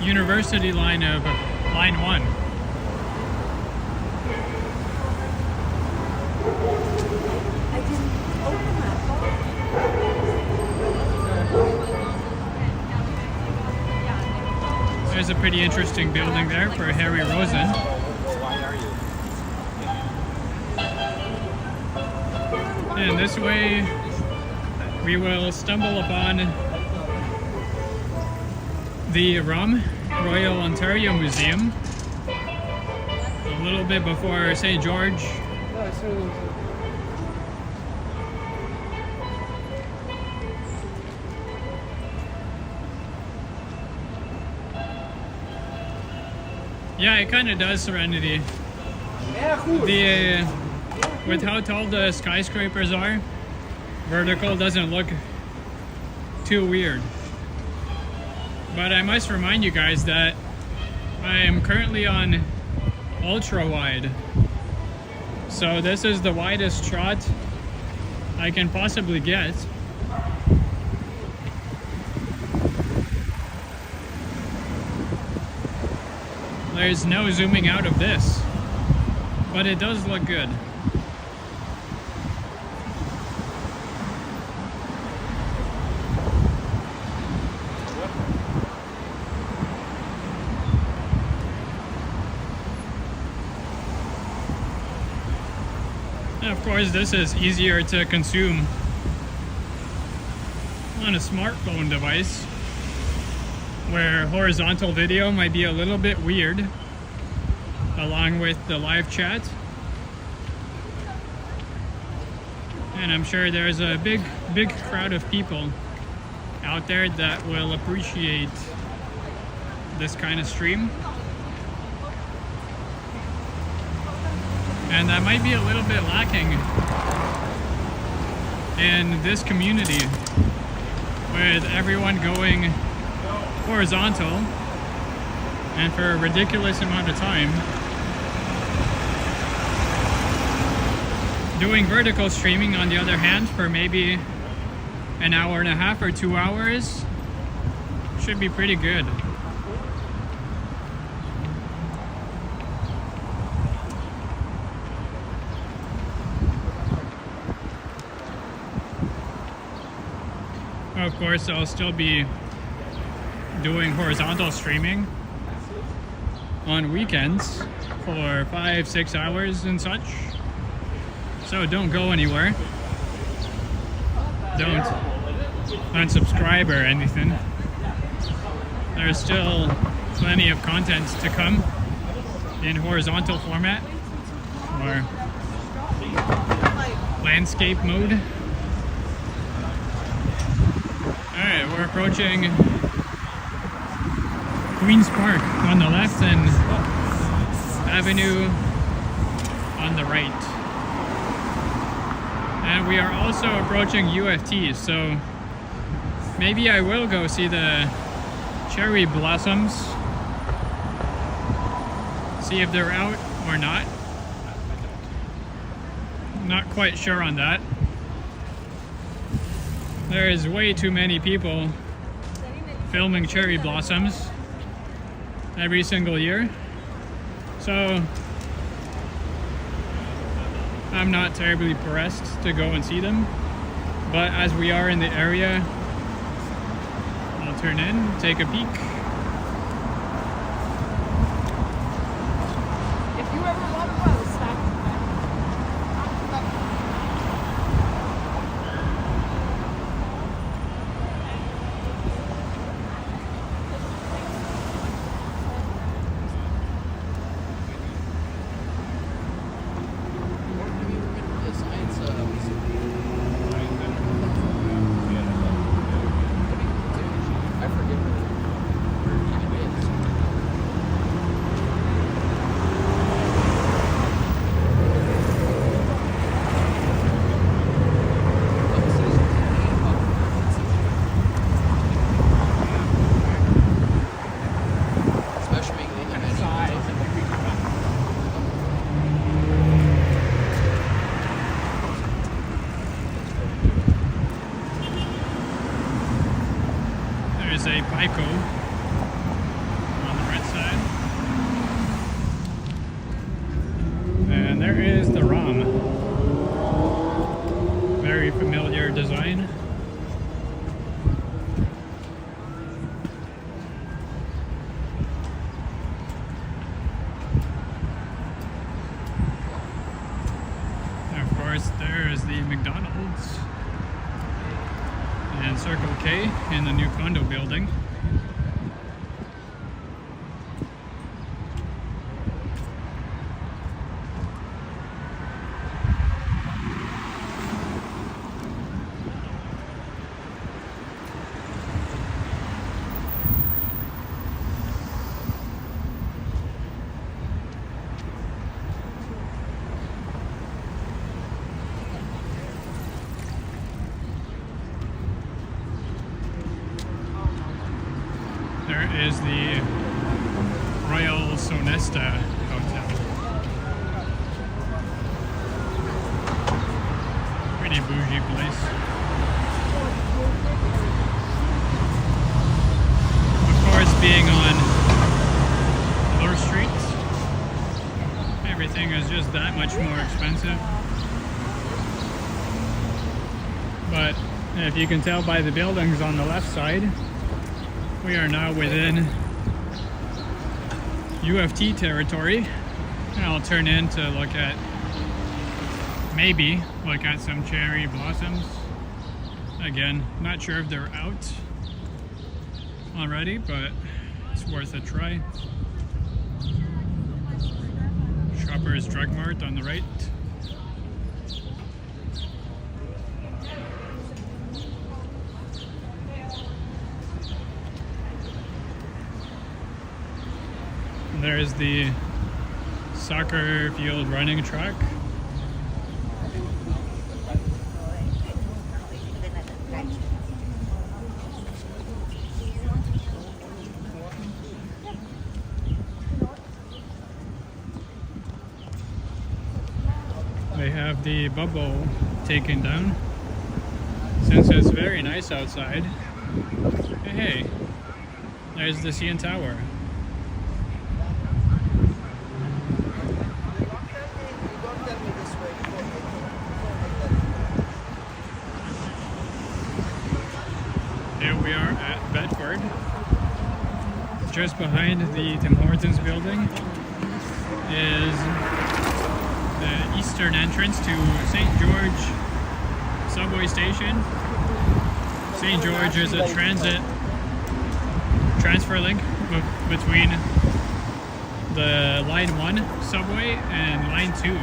university line of Line 1. There's a pretty interesting building there for Harry Rosen. And this way we will stumble upon the ROM, Royal Ontario Museum, a little bit before St. George. Yeah, it kind of does, Serenity. With how tall the skyscrapers are, vertical doesn't look too weird. But I must remind you guys that I am currently on ultra wide. So this is the widest shot I can possibly get. There's no zooming out of this, but it does look good. And of course, this is easier to consume on a smartphone device, where horizontal video might be a little bit weird along with the live chat. And I'm sure there's a big crowd of people out there that will appreciate this kind of stream. And that might be a little bit lacking in this community, with everyone going horizontal and for a ridiculous amount of time. Doing vertical streaming, on the other hand, for maybe an hour and a half or 2 hours should be pretty good. Of course, I'll still be doing horizontal streaming on weekends for 5-6 hours and such. So don't go anywhere. Don't unsubscribe or anything. There's still plenty of content to come in horizontal format or landscape mode. Alright, we're approaching Queen's Park on the left and Avenue on the right. And we are also approaching UFT, so maybe I will go see the cherry blossoms, see if they're out or not. Not quite sure on that. There is way too many people filming cherry blossoms every single year, so I'm not terribly pressed to go and see them. But as we are in the area, I'll turn in, take a peek. If you ever want to run, stop. There's a Pico on the right side. And there is the ROM. Very familiar design. And of course, there's the McDonald's and Circle K in the new condo building. There is the Royal Sonesta Hotel. Pretty bougie place. Of course, being on Bloor Street, everything is just that much more expensive. But if you can tell by the buildings on the left side, we are now within UFT territory, and I'll turn in to maybe look at some cherry blossoms. Again, not sure if they're out already, but it's worth a try. Shoppers Drug Mart on the right. There's the soccer field running track. They have the bubble taken down since it's very nice outside. Hey, there's the CN Tower. Here we are at Bedford. Just behind the Tim Hortons building is the eastern entrance to St. George subway station. St. George is a transfer link between the Line 1 subway and Line 2.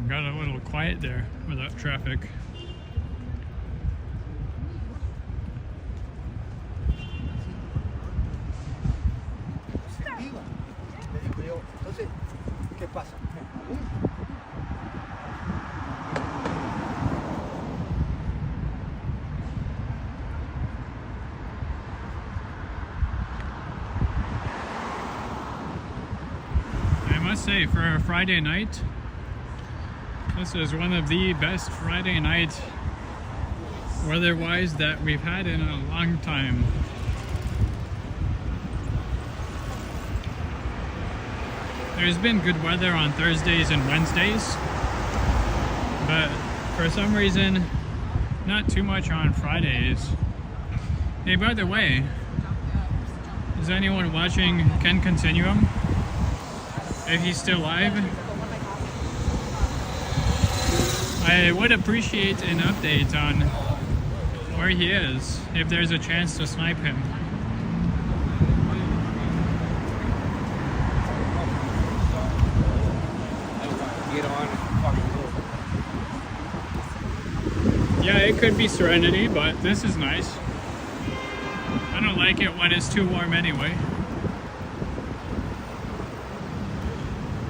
Got a little quiet there without traffic. I must say, for a Friday night, this is one of the best Friday night weather-wise that we've had in a long time. There's been good weather on Thursdays and Wednesdays, but for some reason, not too much on Fridays. Hey, by the way, is anyone watching Ken Continuum? If he's still live? I would appreciate an update on where he is, if there's a chance to snipe him. Yeah, it could be Serenity, but this is nice. I don't like it when it's too warm anyway.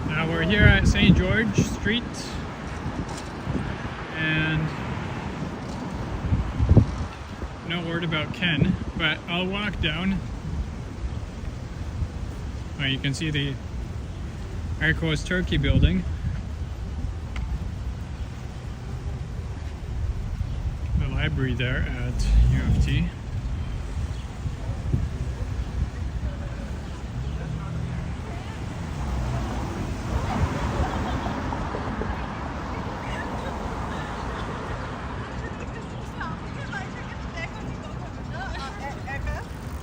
Now we're here at St. George Street. And no word about Ken, but I'll walk down. Oh, you can see the Arcos Turkey building. The library there at U of T.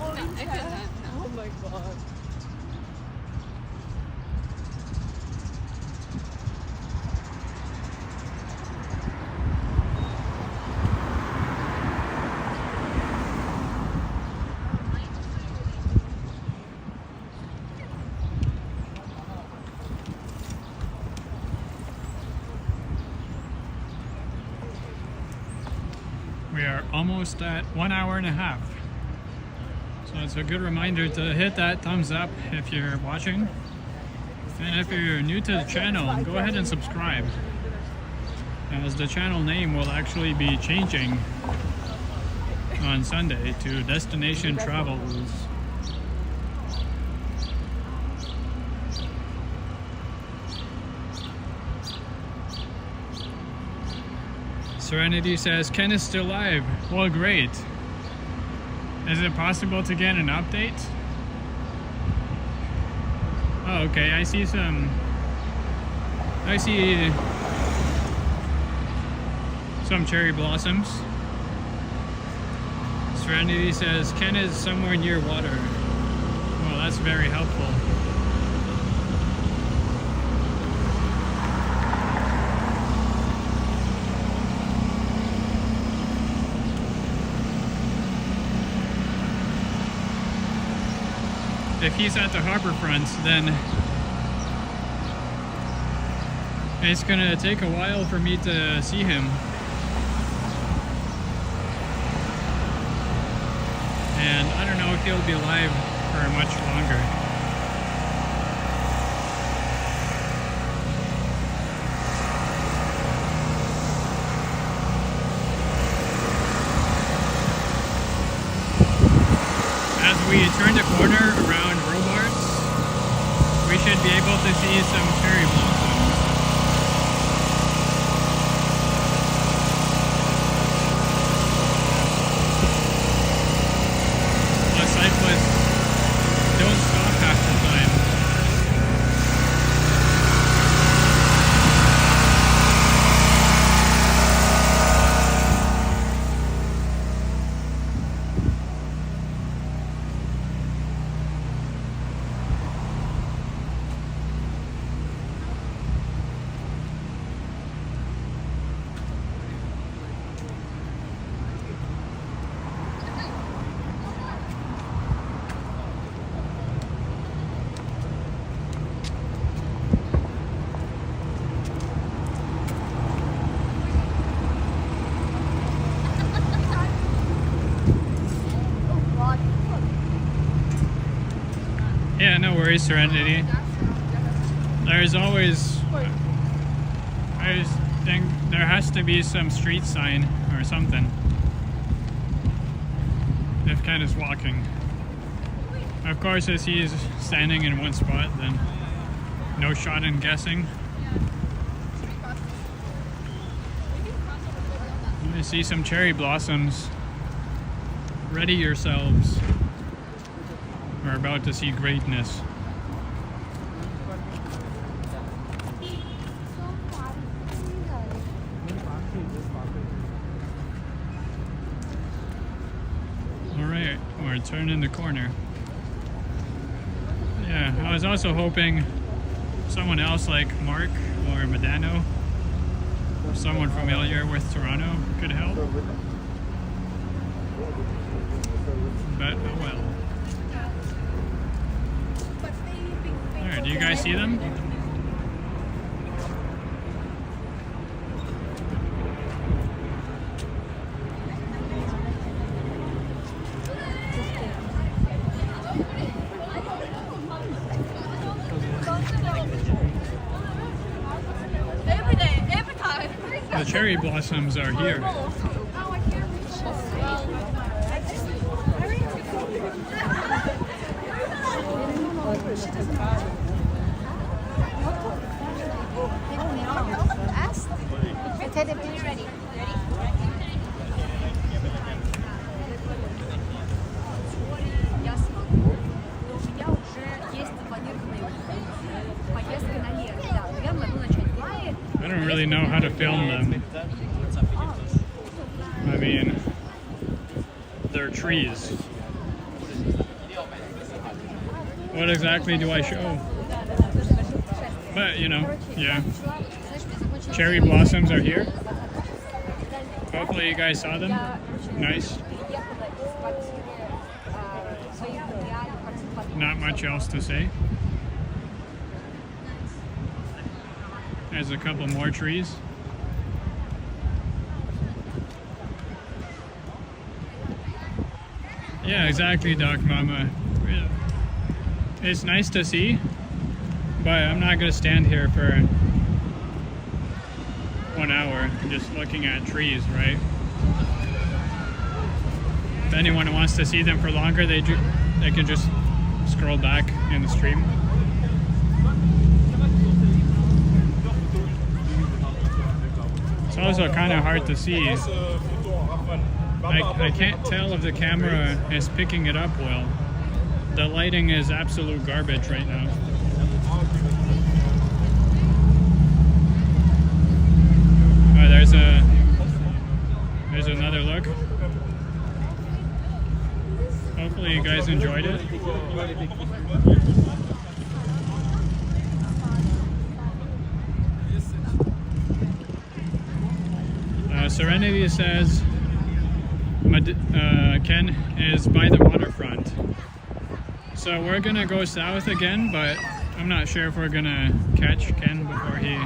Oh my god. We are almost at 1 hour and a half. So it's a good reminder to hit that thumbs up if you're watching. And if you're new to the channel, go ahead and subscribe, as the channel name will actually be changing on Sunday to Destination Travels. Serenity says, Ken is still live. Well, great. Is it possible to get an update? Oh, okay, I see some cherry blossoms. Serenity says Ken is somewhere near water. Well, that's very helpful. If he's at the harbor front, then it's gonna take a while for me to see him. And I don't know if he'll be alive for much longer. As we turn the corner around Robarts, we should be able to see some cherry blossoms. The cyclists don't stop half the time. Yeah, no worries, Serenity. There's always, I think there has to be some street sign or something. If Ken is walking. Of course, as he is standing in one spot, then no shot in guessing. I see some cherry blossoms. Ready yourselves. We're about to see greatness. Alright, we're turning the corner. Yeah, I was also hoping someone else like Mark or Medano, or someone familiar with Toronto, could help. But oh well. Alright, do you guys see them? Every day, every time. The cherry blossoms are here. I don't really know how to film them. I mean, they're trees. What exactly do I show? But, you know, yeah. Cherry blossoms are here. Hopefully you guys saw them. Nice. Not much else to say. There's a couple more trees. Yeah, exactly, Doc Mama. It's nice to see, but I'm not going to stand here for 1 hour just looking at trees, right? If anyone wants to see them for longer, they can just scroll back in the stream. It's also kind of hard to see. I can't tell if the camera is picking it up well. The lighting is absolute garbage right now. Oh, there's a Hopefully you guys enjoyed it. Serenity says Ken is by the waterfront. So we're gonna go south again, but I'm not sure if we're gonna catch Ken before he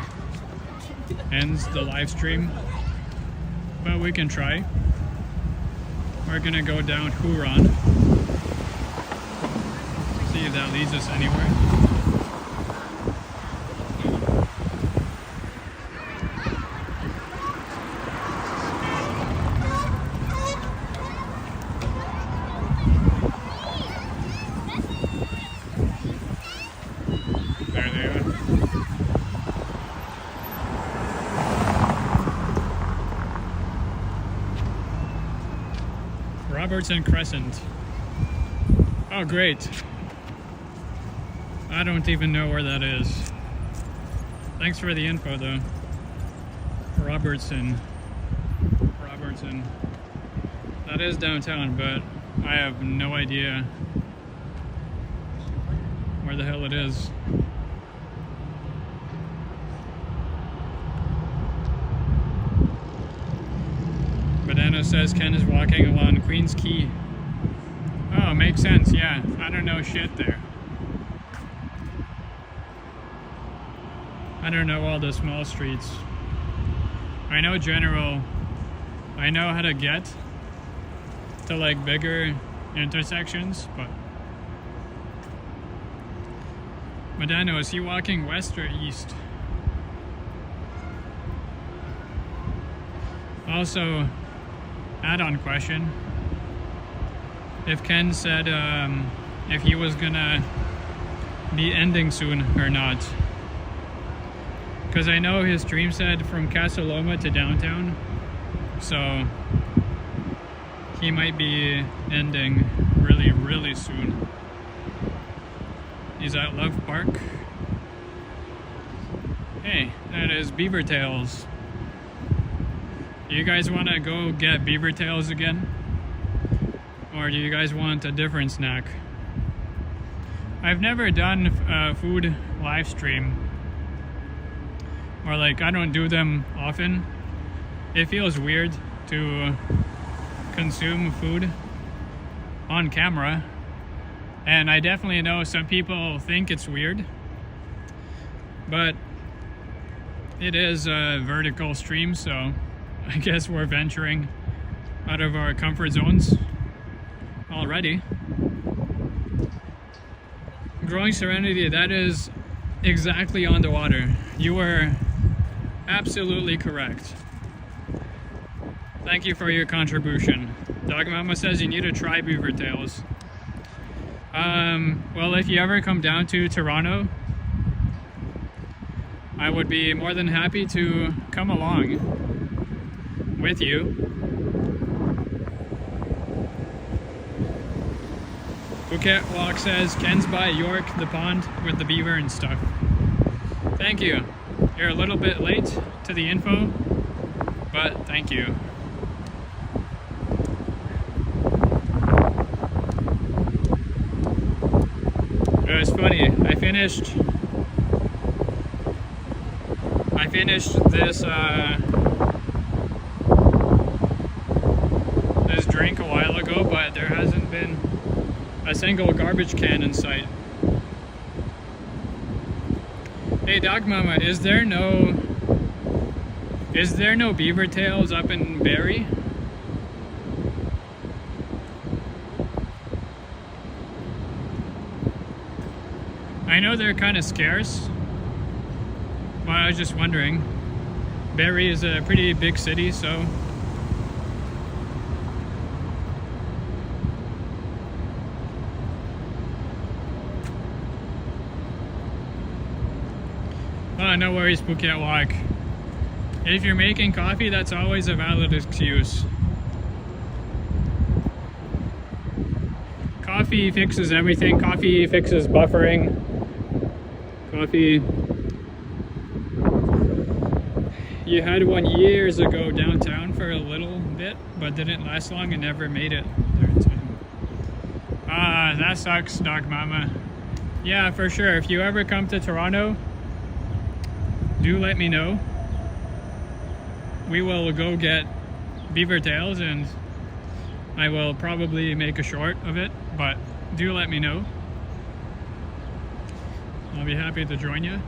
ends the live stream. But we can try. We're gonna go down Huron. See if that leads us anywhere. There they are. Robertson Crescent. Oh, great. I don't even know where that is. Thanks for the info, though. Robertson. That is downtown, but I have no idea where the hell it is. Banana says Ken is walking along Queens Quay. Oh, makes sense, yeah. I don't know shit there. I don't know all the small streets. I know general. I know how to get to like bigger intersections, but Madano, is he walking west or east? Also, add-on question. If Ken said if he was gonna be ending soon or not. Because I know his stream said from Casa Loma to downtown, so he might be ending really, really soon. He's at Love Park. Hey, that is Beaver Tails. Do you guys want to go get Beaver Tails again? Or do you guys want a different snack? I've never done a food live stream. Or like, I don't do them often. It feels weird to consume food on camera. And I definitely know some people think it's weird. But it is a vertical stream, so I guess we're venturing out of our comfort zones already. Growing Serenity, that is exactly on the water. You were absolutely correct. Thank you for your contribution. Dog Mama says you need to try Beaver Tails. Well, if you ever come down to Toronto, I would be more than happy to come along with you. Phuket Walk says Ken's by York, the pond with the beaver and stuff. Thank you. You're a little bit late to the info, but thank you. It was funny. I finished this drink a while ago, but there hasn't been a single garbage can in sight. Hey Dog Mama, is there no Beaver Tails up in Barrie? I know they're kind of scarce, but I was just wondering. Barrie is a pretty big city, so no worries, Phuket Walk. If you're making coffee, that's always a valid excuse. Coffee fixes everything. Coffee fixes buffering. Coffee. You had one years ago downtown for a little bit, but didn't last long and never made it there in Ah, that sucks, Dog Mama. Yeah, for sure. If you ever come to Toronto, do let me know. We will go get beaver tails and I will probably make a short of it, but do let me know. I'll be happy to join you.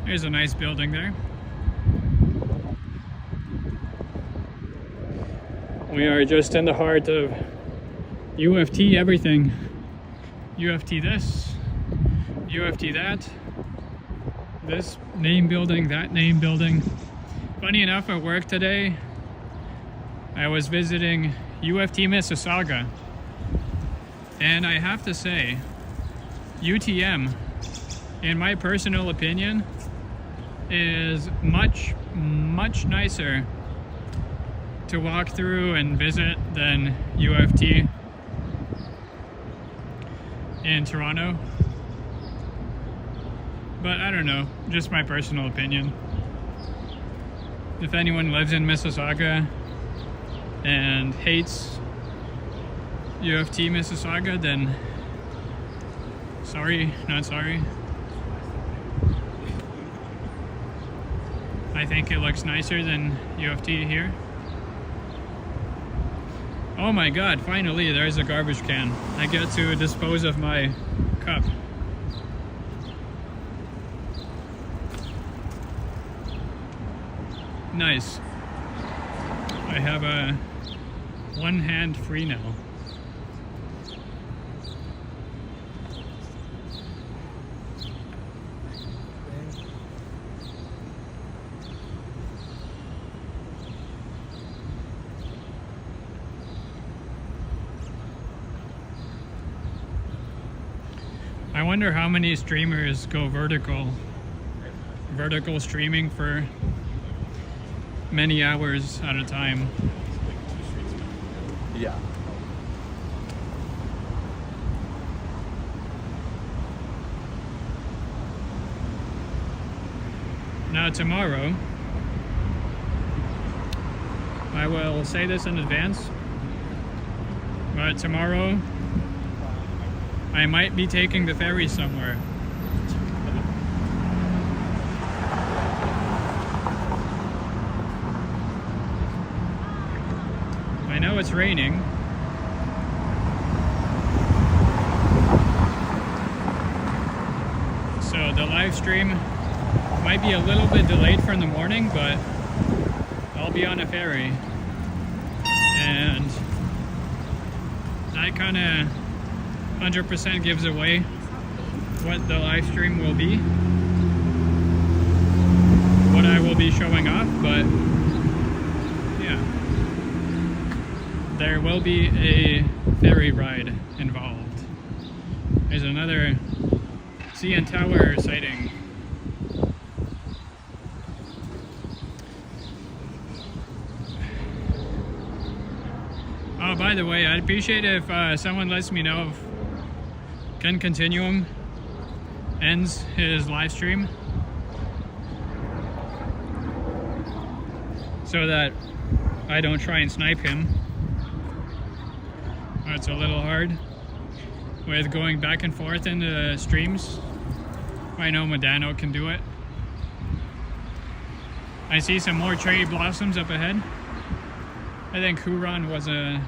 There's a nice building there. We are just in the heart of UFT everything. UFT this, UFT that, this name building, that name building. Funny enough, at work today, I was visiting UFT Mississauga. And I have to say, UTM, in my personal opinion, is much, much nicer to walk through and visit than UFT in Toronto. But I don't know, just my personal opinion. If anyone lives in Mississauga and hates UFT Mississauga, then sorry, not sorry. I think it looks nicer than UFT here. Oh my god, finally there's a garbage can. I get to dispose of my cup. Nice. I have a one hand free now. I wonder how many streamers go vertical streaming for many hours at a time. Yeah. Now tomorrow, I will say this in advance, but tomorrow I might be taking the ferry somewhere. I know it's raining. So the live stream might be a little bit delayed from the morning, but I'll be on a ferry. And that kind of 100% gives away what the live stream will be, what I will be showing off, but yeah, there will be a ferry ride involved. There's another CN Tower sighting. Oh, by the way, I'd appreciate it if someone lets me know if Ken Continuum ends his live stream so that I don't try and snipe him. It's a little hard with going back and forth in the streams. I know Medano can do it. I see some more cherry blossoms up ahead. I think Huron was a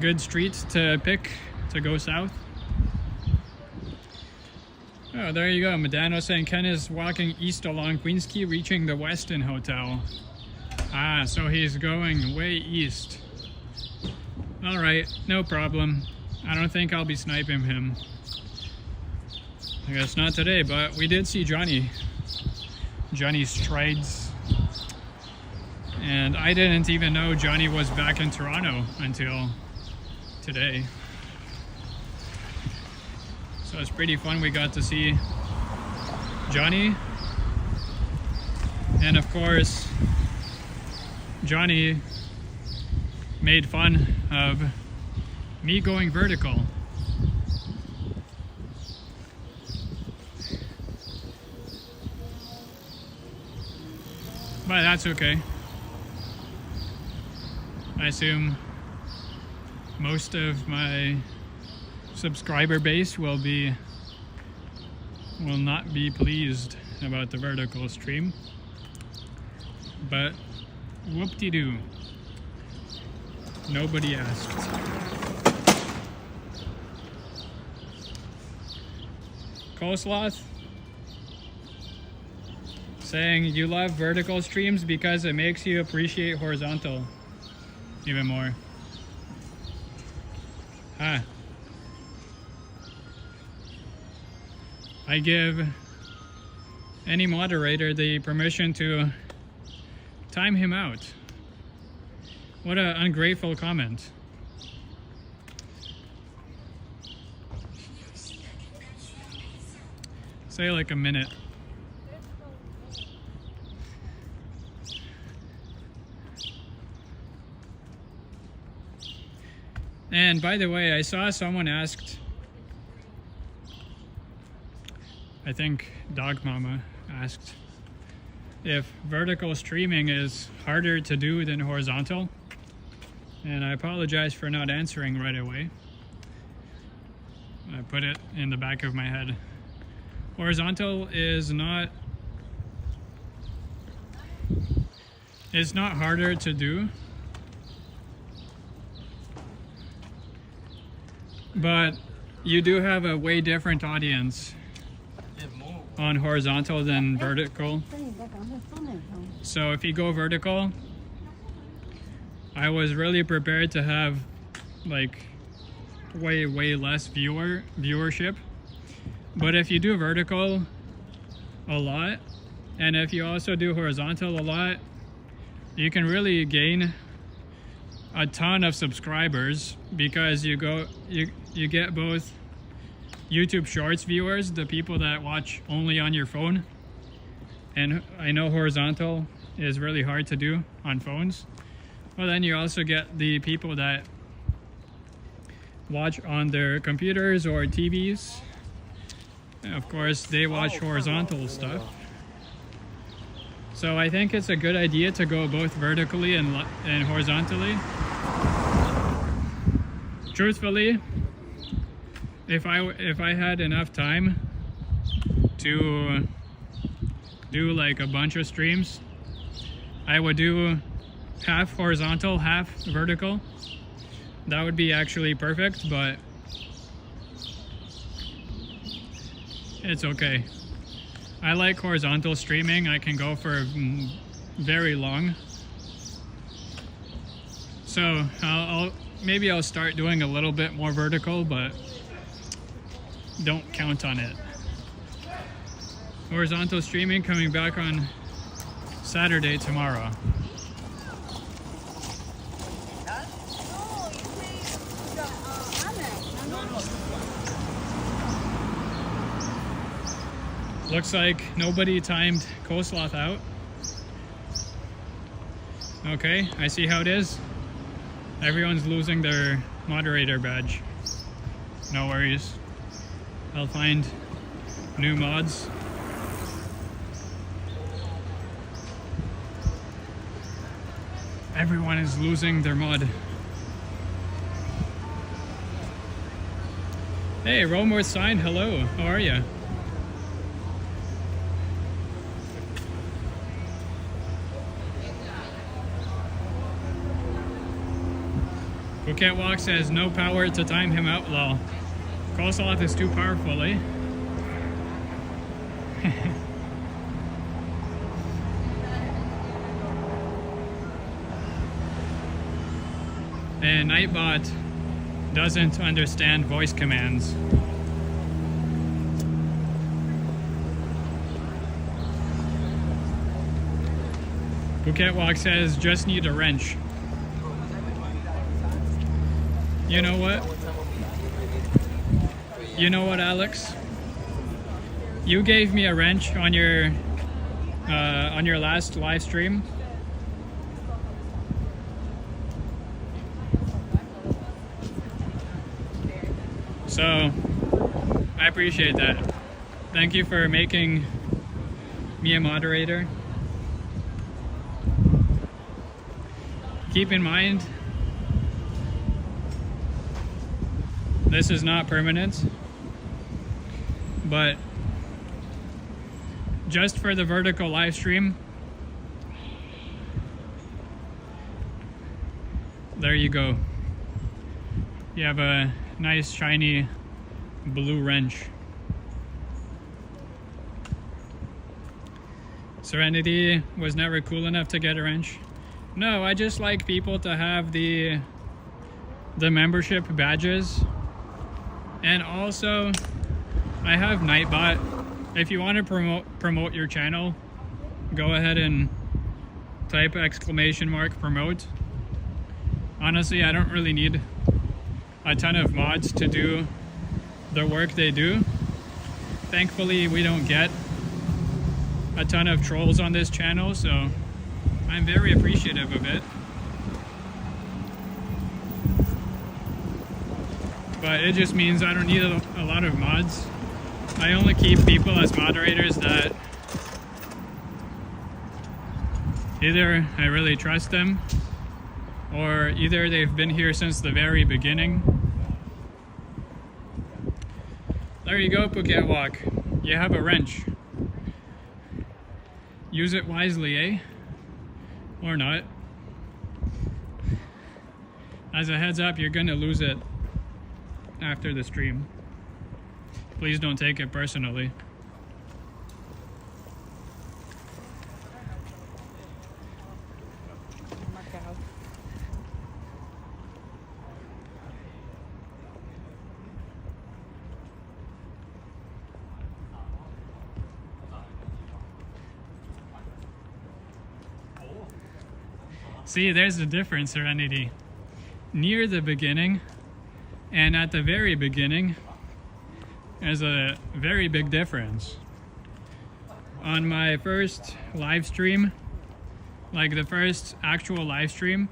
good street to pick to go south. Oh, there you go. Medano saying Ken is walking east along Queens Quay, reaching the Westin Hotel. Ah, so he's going way east. Alright, no problem. I don't think I'll be sniping him. I guess not today, but we did see Johnny Strides. And I didn't even know Johnny was back in Toronto until today. So it's pretty fun. We got to see Johnny. And of course, Johnny made fun of me going vertical. But that's okay. I assume most of my subscriber base will not be pleased about the vertical stream, but whoop-de-doo, nobody asked. Coleslaw saying you love vertical streams because it makes you appreciate horizontal even more. I give any moderator the permission to time him out. What an ungrateful comment. Say like a minute. And by the way, I saw someone asked, I think Dog Mama asked, if vertical streaming is harder to do than horizontal. And I apologize for not answering right away. I put it in the back of my head. Horizontal is not, it's not harder to do, but you do have a way different audience on horizontal than vertical. So if you go vertical, I was really prepared to have like way less viewership. But if you do vertical a lot, and if you also do horizontal a lot, you can really gain a ton of subscribers, because you get both YouTube Shorts viewers, the people that watch only on your phone, and I know horizontal is really hard to do on phones. Well, then you also get the people that watch on their computers or TVs. And of course, they watch horizontal stuff. So I think it's a good idea to go both vertically and horizontally. Truthfully, if I had enough time to do like a bunch of streams, I would do half horizontal, half vertical. That would be actually perfect, but it's okay. I like horizontal streaming. I can go for very long. So maybe I'll start doing a little bit more vertical, but don't count on it. Horizontal streaming coming back on Saturday tomorrow. Looks like nobody timed Coleslaw out. Okay, I see how it is. Everyone's losing their moderator badge. No worries. I'll find new mods. Everyone is losing their mod. Hey, Romeworth Sign, hello. How are you? Phuket Walk says no power to time him out, lol. Coleslaw is too powerful, eh? And Nightbot doesn't understand voice commands. Phuket Walk says just need a wrench. You know what? You know what, Alex? You gave me a wrench on your last live stream. So I appreciate that. Thank you for making me a moderator. Keep in mind, This is not permanent, but just for the vertical live stream, there you go. You have a nice shiny blue wrench. Serenity was never cool enough to get a wrench. No, I just like people to have the membership badges. And also, I have Nightbot. If you want to promote your channel, go ahead and type !promote. Honestly, I don't really need a ton of mods to do the work they do. Thankfully, we don't get a ton of trolls on this channel, so I'm very appreciative of it. But it just means I don't need a lot of mods. I only keep people as moderators that either I really trust them, or either they've been here since the very beginning. There you go, Phuket Walk. You have a wrench. Use it wisely, eh? Or not. As a heads up, you're gonna lose it after the stream. Please don't take it personally. See, there's the difference, Serenity. Near the beginning and at the very beginning, there's a very big difference. On my first live stream, like the first actual live stream,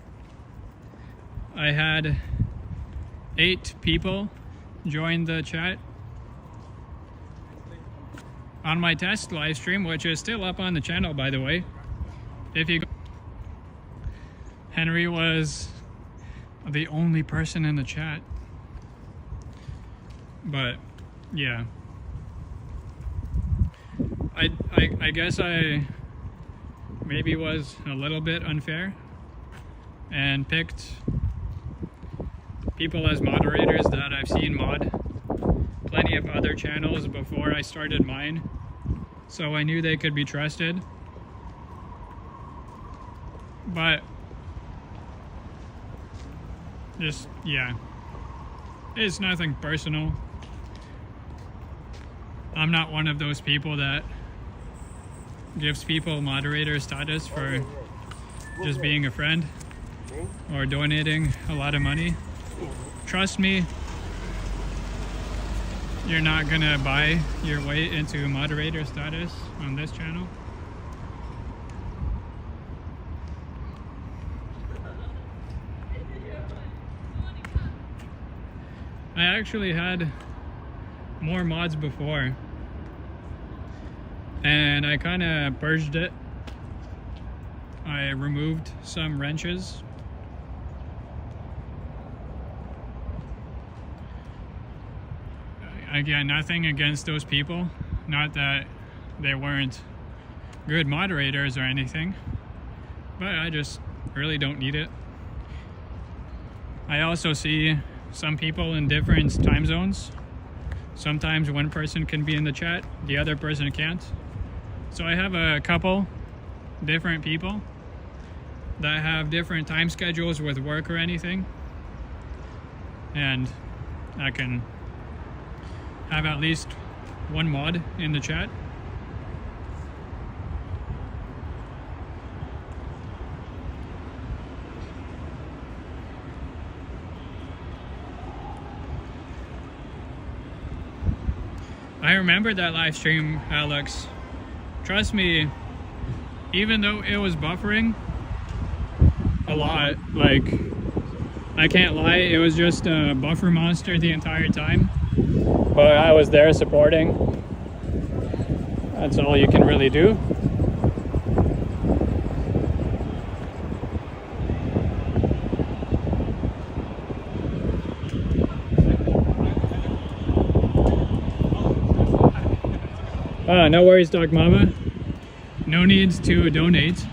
I had 8 people join the chat. On my test live stream, which is still up on the channel, by the way, if you go, Henry was the only person in the chat. But yeah, I guess I maybe was a little bit unfair and picked people as moderators that I've seen mod plenty of other channels before I started mine, so I knew they could be trusted. But just, yeah, it's nothing personal. I'm not one of those people that gives people moderator status for just being a friend or donating a lot of money. Trust me, you're not gonna buy your way into moderator status on this channel. I actually had more mods before, and I kind of purged it. I removed some wrenches. Again, nothing against those people. Not that they weren't good moderators or anything, but I just really don't need it. I also see some people in different time zones. Sometimes one person can be in the chat, the other person can't. So I have a couple different people that have different time schedules with work or anything, and I can have at least one mod in the chat. I remember that live stream, Alex. Trust me, even though it was buffering a lot, like, I can't lie, it was just a buffer monster the entire time. But I was there supporting. That's all you can really do. No worries, Dog Mama. No needs to donate.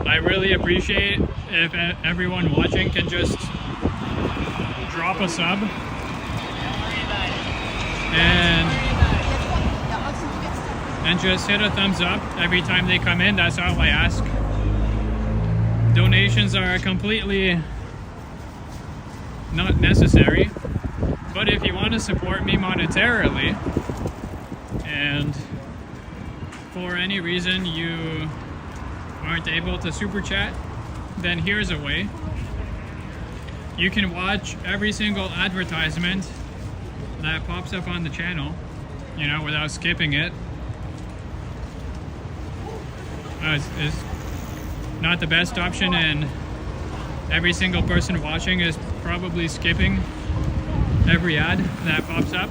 I really appreciate if everyone watching can just drop a sub and just hit a thumbs up every time they come in. That's all I ask. Donations are completely not necessary, but if you want to support me monetarily and for any reason you aren't able to super chat, then here's a way. You can watch every single advertisement that pops up on the channel, you know, without skipping it. It's not the best option, and every single person watching is probably skipping every ad that pops up.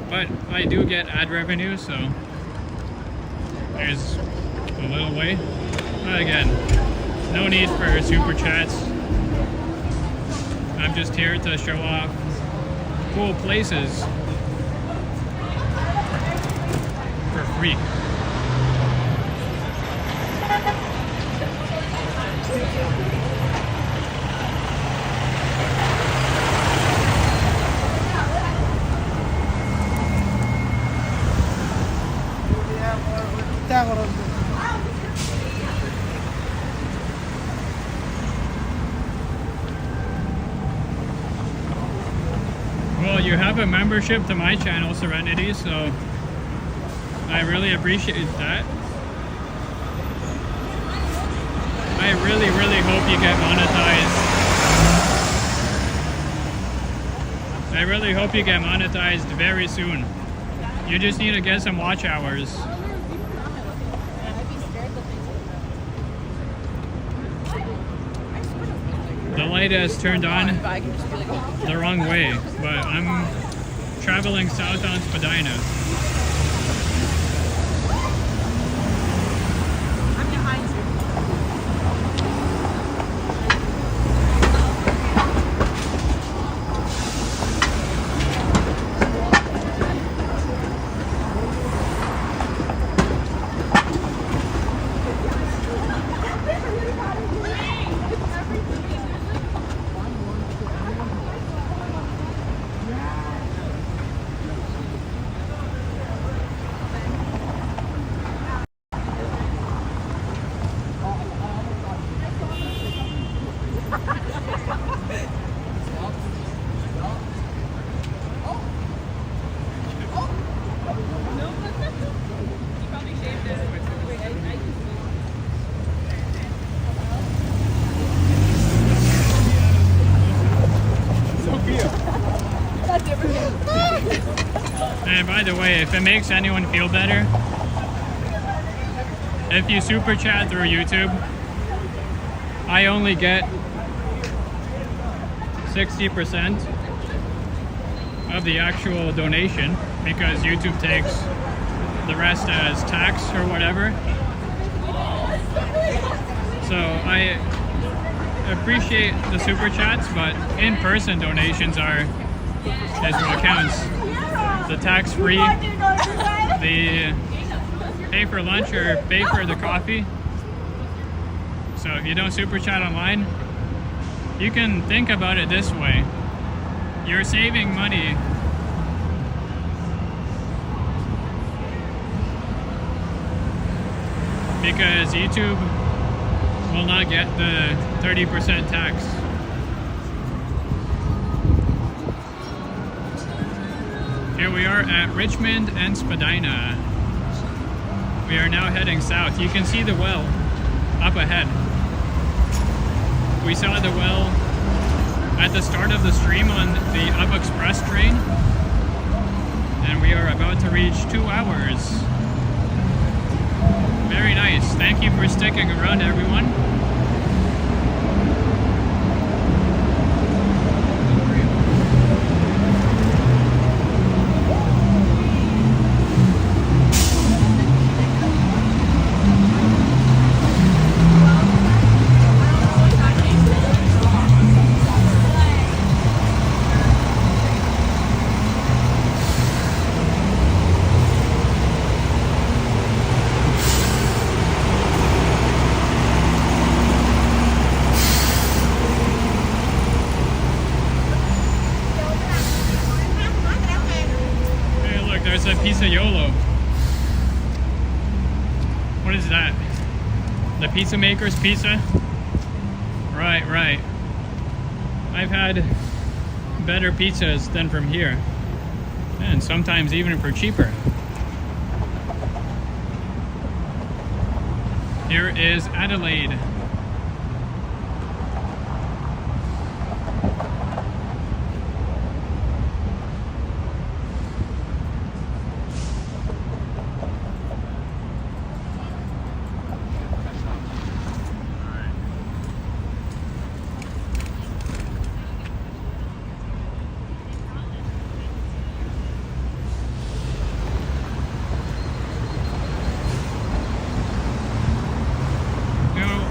But I do get ad revenue, so there's a little way. But again, no need for super chats. I'm just here to show off cool places for free. Well, you have a membership to my channel, Serenity, so I really appreciate that. I really hope you get monetized. I really hope you get monetized very soon. You just need to get some watch hours. The light has turned on the wrong way, but I'm traveling south on Spadina. I'm behind you. And by the way, if it makes anyone feel better, if you super chat through YouTube, I only get 60% of the actual donation because YouTube takes the rest as tax or whatever. So I appreciate the super chats, but in-person donations is what counts. The tax-free, the pay for lunch or pay for the coffee. So if you don't super chat online, you can think about it this way. You're saving money because YouTube will not get the 30% tax. Here we are at Richmond and Spadina. We are now heading south. You can see the well up ahead. We saw the well at the start of the stream on the Up Express train, and we are about to reach 2 hours. Very nice. Thank you for sticking around, everyone. Pizzaiolo. What is that? The pizza maker's pizza? Right, right. I've had better pizzas than from here. And sometimes even for cheaper. Here is Adelaide.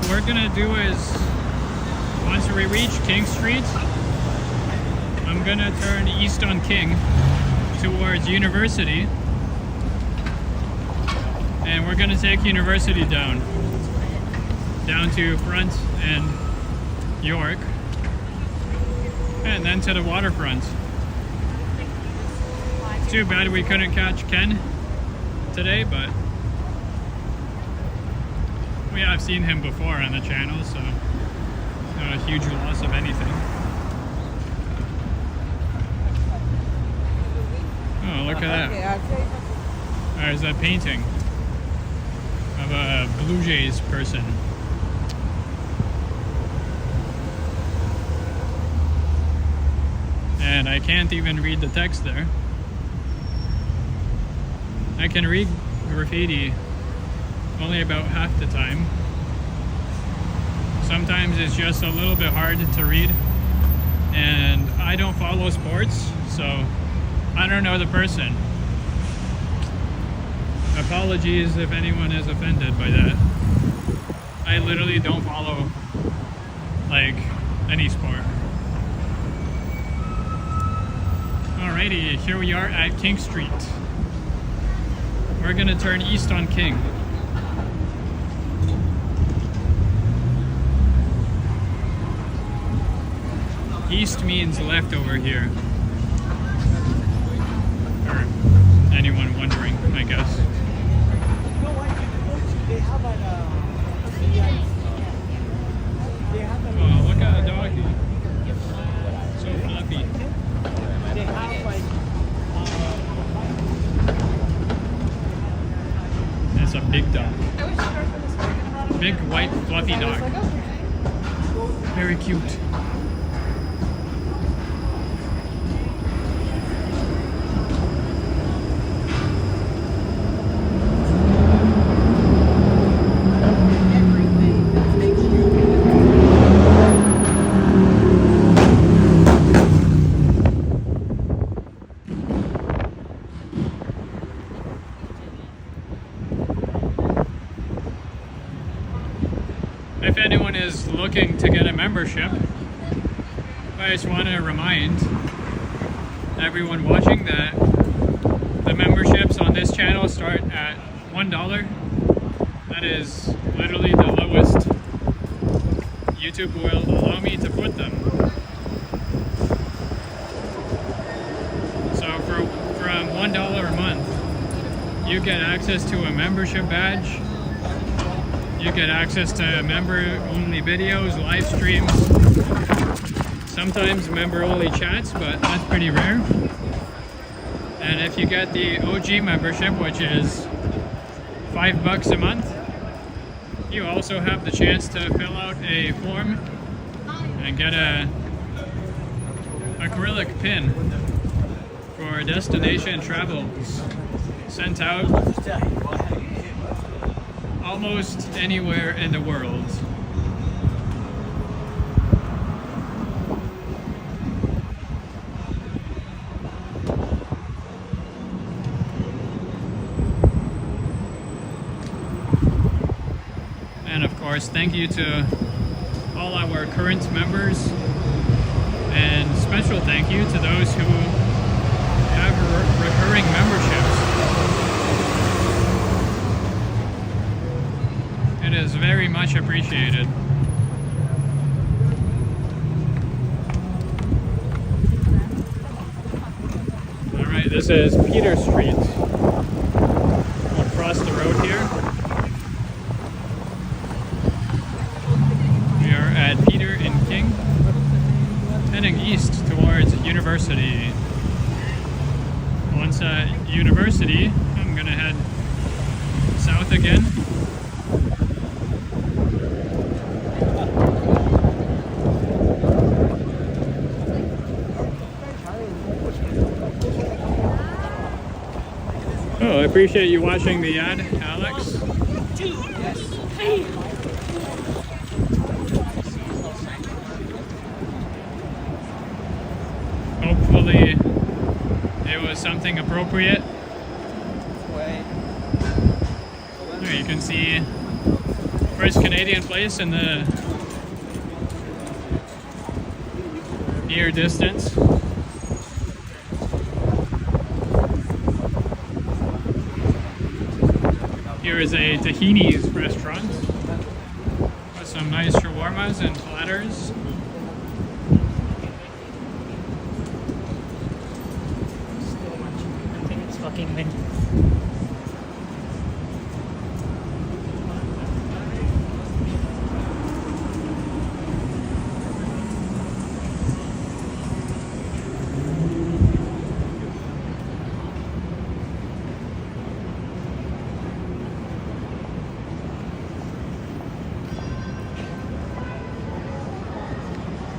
We're gonna do is, once we reach King Street, I'm gonna turn east on King towards University, and we're gonna take University down to Front and York, and then to the Waterfront. Too bad we couldn't catch Ken today, but we have seen him before on the channel, so not a huge loss of anything. Oh, look at that. There's a painting of a Blue Jays person. And I can't even read the text there. I can read graffiti only about half the time. Sometimes it's just a little bit hard to read, and I don't follow sports, so I don't know the person. Apologies if anyone is offended by that. I literally don't follow like any sport. Alrighty, here we are at King Street. We're gonna turn east on King. East means left over here. Or anyone wondering, I guess. Oh, look at the doggy. So fluffy. It's a big dog. Big, white, fluffy dog. Very cute. If anyone is looking to get a membership, I just want to remind everyone watching that the memberships on this channel start at $1. That is literally the lowest YouTube will allow me to put them. So from $1 a month, you get access to a membership badge. You get access to member-only videos, live streams, sometimes member-only chats, but that's pretty rare. And if you get the OG membership, which is $5 a month, you also have the chance to fill out a form and get a acrylic pin for destination travels sent out almost anywhere in the world. And of course, thank you to all our current members, and special thank you to those who have recurring memberships. It is very much appreciated. Alright, This is Peter Street. We'll cross the road here. We are at Peter and King, heading east towards University. Once at University, I'm gonna head south again. Oh, I appreciate you watching the ad, Alex. Hopefully it was something appropriate. There you can see first Canadian place in the near distance. Here is a tahini's restaurant with some nice shawarmas and platters. I think it's fucking windy.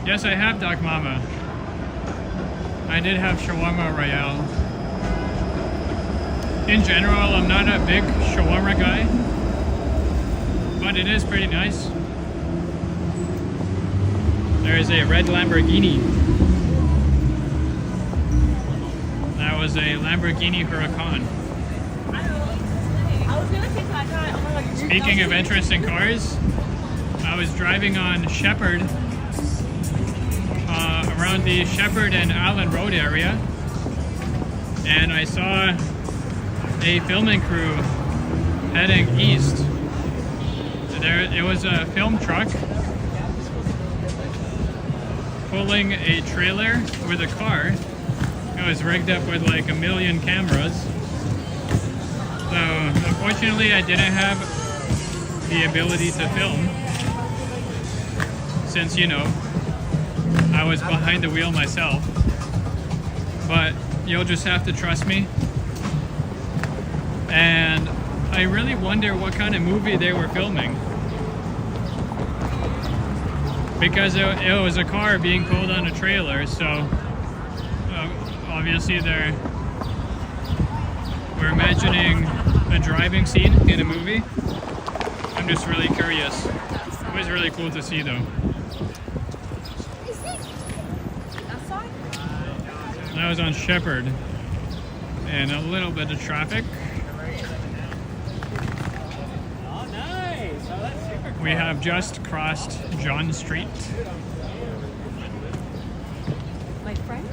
Yes, I have Doc Mama. I did have shawarma royale. In general, I'm not a big shawarma guy, but it is pretty nice. There is a red Lamborghini. That was a Lamborghini Huracan. Speaking of interesting cars, I was driving on Shepherd, around the Shepherd and Allen Road area, and I saw a filming crew heading east. It was a film truck pulling a trailer with a car. It was rigged up with like 1 million cameras. So unfortunately I didn't have the ability to film, since, you know, I was behind the wheel myself. But you'll just have to trust me. And I really wonder what kind of movie they were filming, because it was a car being pulled on a trailer, so obviously we're imagining a driving scene in a movie. I'm just really curious. It was really cool to see though. That was on Shepherd, and a little bit of traffic. We have just crossed John Street. My friend?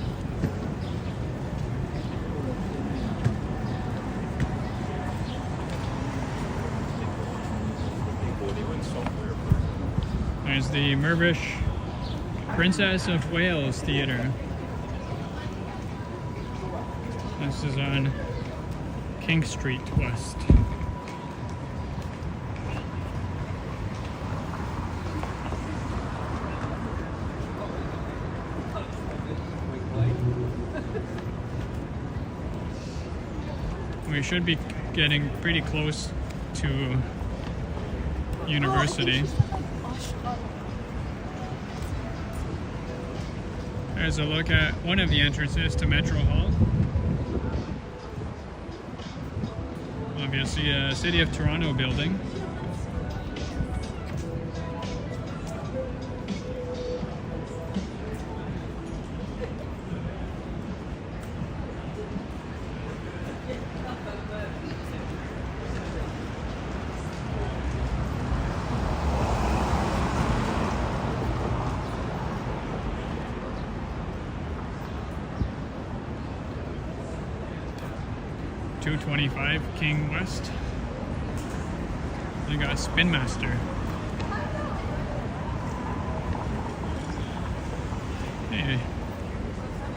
There's the Mirvish Princess of Wales Theatre. This is on King Street West. We should be getting pretty close to University. There's a look at one of the entrances to Metro Hall. Obviously a City of Toronto building. .225 King West. I got Spin Master. Hey,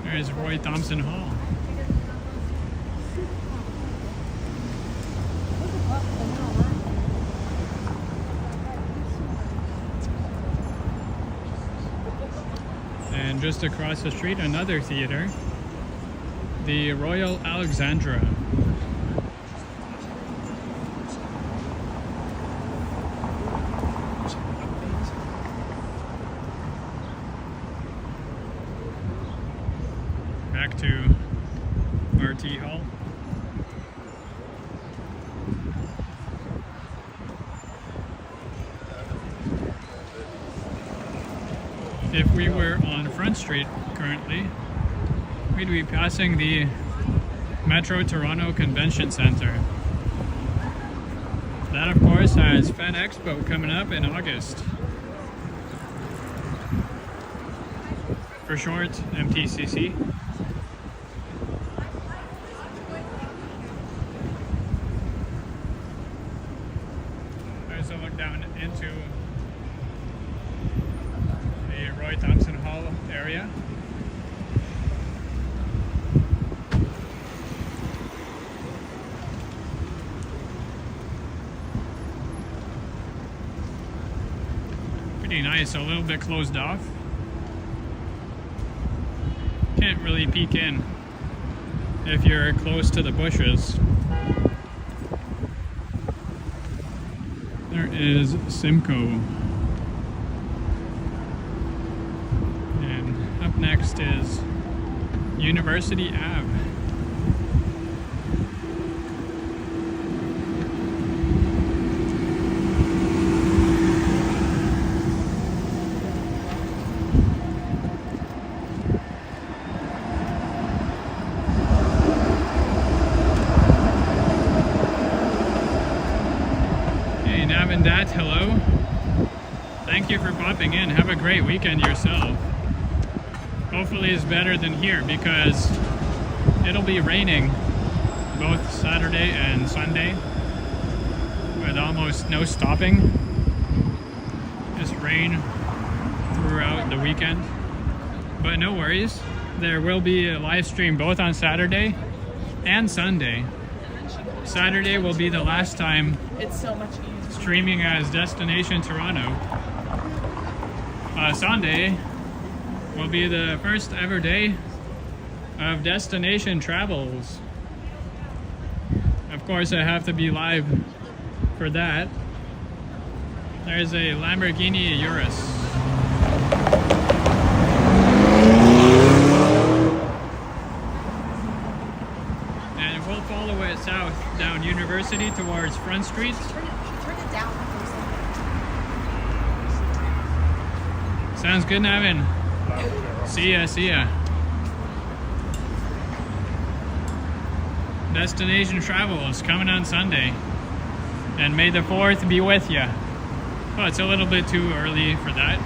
there's Roy Thompson Hall. And just across the street, another theater, the Royal Alexandra. Back to RT Hall. If we were on Front Street currently, we'd be passing the Metro Toronto Convention Center. That, of course, has Fan Expo coming up in August. For short, MTCC. There's a look down into the Roy Thompson Hall area. Pretty nice, a little bit closed off. Can't really peek in if you're close to the bushes. There is Simcoe. And up next is University Ave. Hello. Thank you for popping in. Have a great weekend yourself. Hopefully it's better than here because it'll be raining both Saturday and Sunday with almost no stopping. Just rain throughout the weekend. But no worries. There will be a live stream both on Saturday and Sunday. Saturday will be the last time It's so much easier. streaming as Destination Toronto. Sunday will be the first ever day of Destination Travels. Of course, I have to be live for that. There's a Lamborghini Urus. And we'll follow it south down University towards Front Street. Turn it down. Sounds good, Navin. See ya, see ya. Destination Travels coming on Sunday. And may the 4th be with ya. Well, it's a little bit too early for that.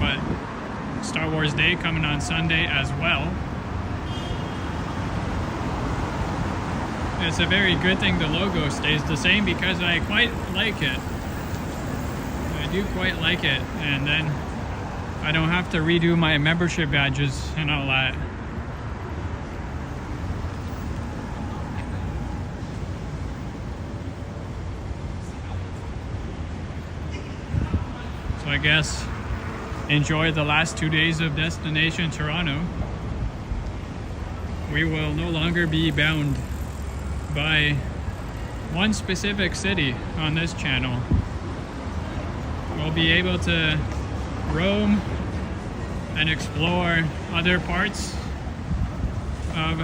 But Star Wars Day coming on Sunday as well. It's a very good thing the logo stays the same because I quite like it. I do quite like it, and then I don't have to redo my membership badges and all that. So I guess enjoy the last 2 days of Destination Toronto. We will no longer be bound by one specific city on this channel. We'll be able to roam and explore other parts of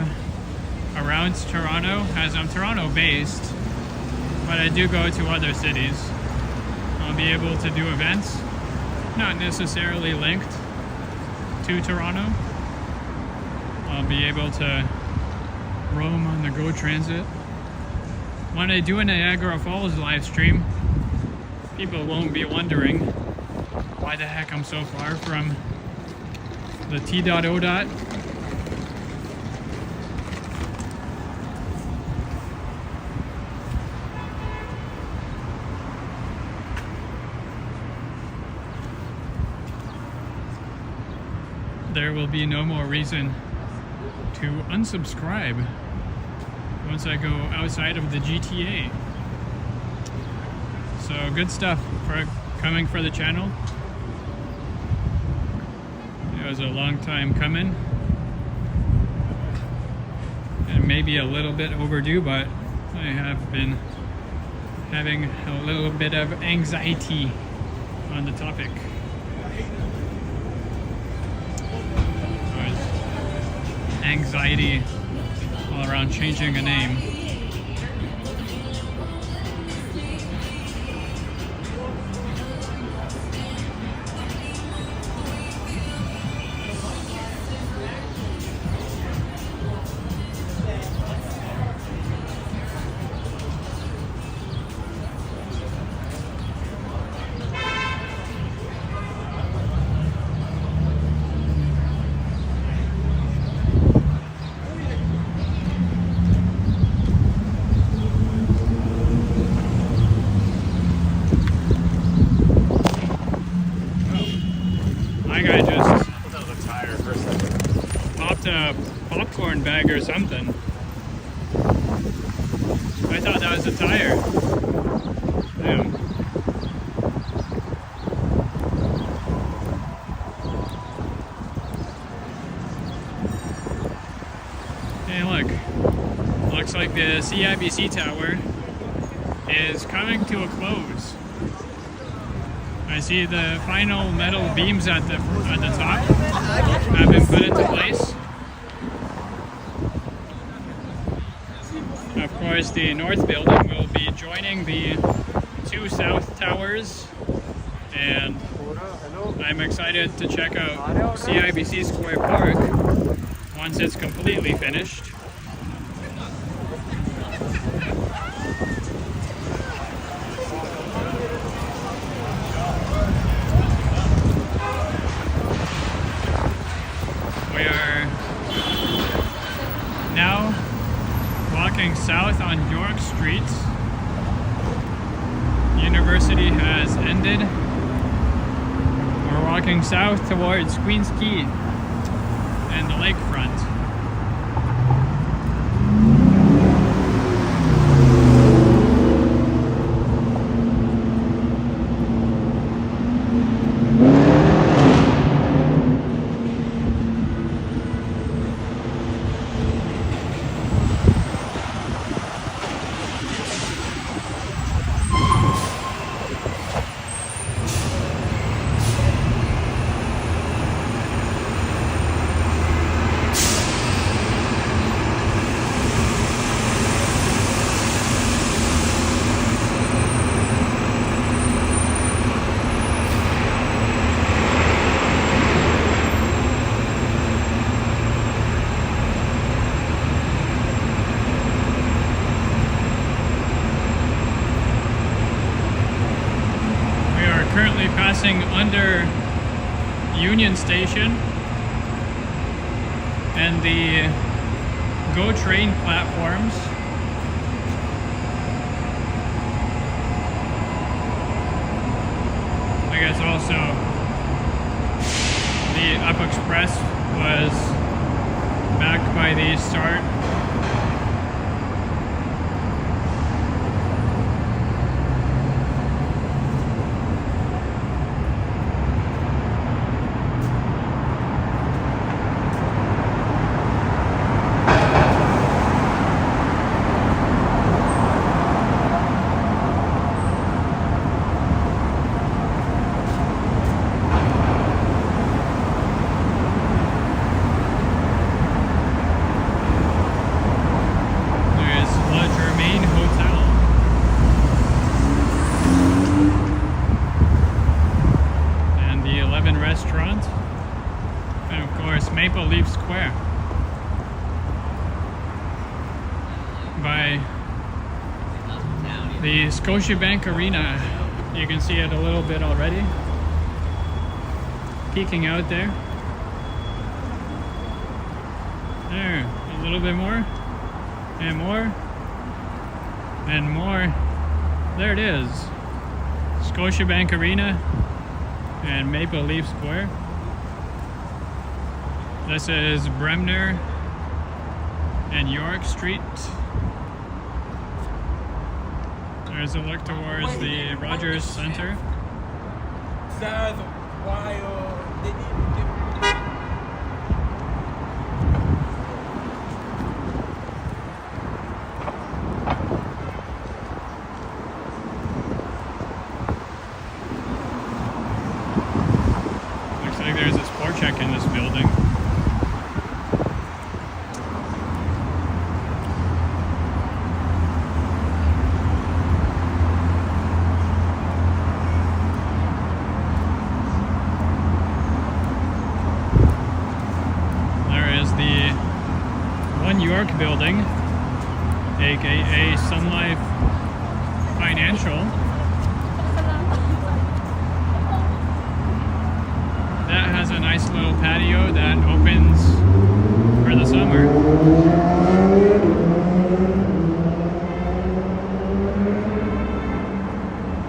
around Toronto, as I'm Toronto based, but I do go to other cities. I'll be able to do events, not necessarily linked to Toronto. I'll be able to roam on the GO Transit. When I do a Niagara Falls live stream, people won't be wondering why the heck I'm so far from the T.O. dot. There will be no more reason to unsubscribe once I go outside of the GTA. So good stuff for coming for the channel. It was a long time coming. And maybe a little bit overdue, but I have been having a little bit of anxiety on the topic. Anxiety all around changing a name. My guy just popped a popcorn bag or something. I thought that was a tire. Damn. Hey, look. Looks like the CIBC tower is coming to a close. I see the final metal beams at the top have been put into place. Of course, the north building will be joining the two south towers, and I'm excited to check out CIBC Square Park once it's completely finished. We are now walking south on York Street. University has ended. We're walking south towards Queen's Quay and the lakefront. Currently passing under Union Station and the GO train platforms. I guess also the Up Express was back by the start. Restaurant, and of course Maple Leaf Square by the Scotiabank Arena. You can see it a little bit already peeking out there. There, a little bit more and more and more. There it is, Scotiabank Arena and Maple Leaf Square. This is Bremner and York Street. There's a look towards the Rogers Center. That's why they need to there's a sport check in this building. There is the One York building, aka Sun Life Financial. That has a nice little patio that opens for the summer.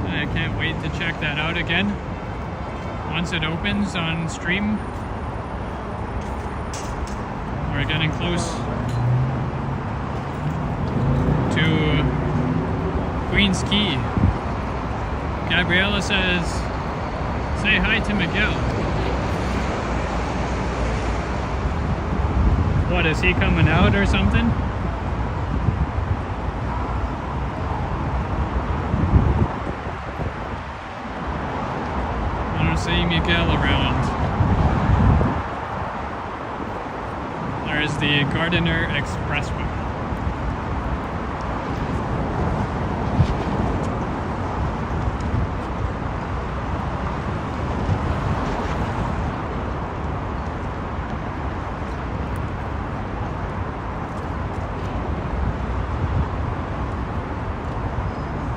I can't wait to check that out again once it opens on stream. We're getting close to Queen's Quay. Gabriella says, say hi to Miguel. What, is he coming out or something? I don't see Miguel around. There's the Gardiner Expressway.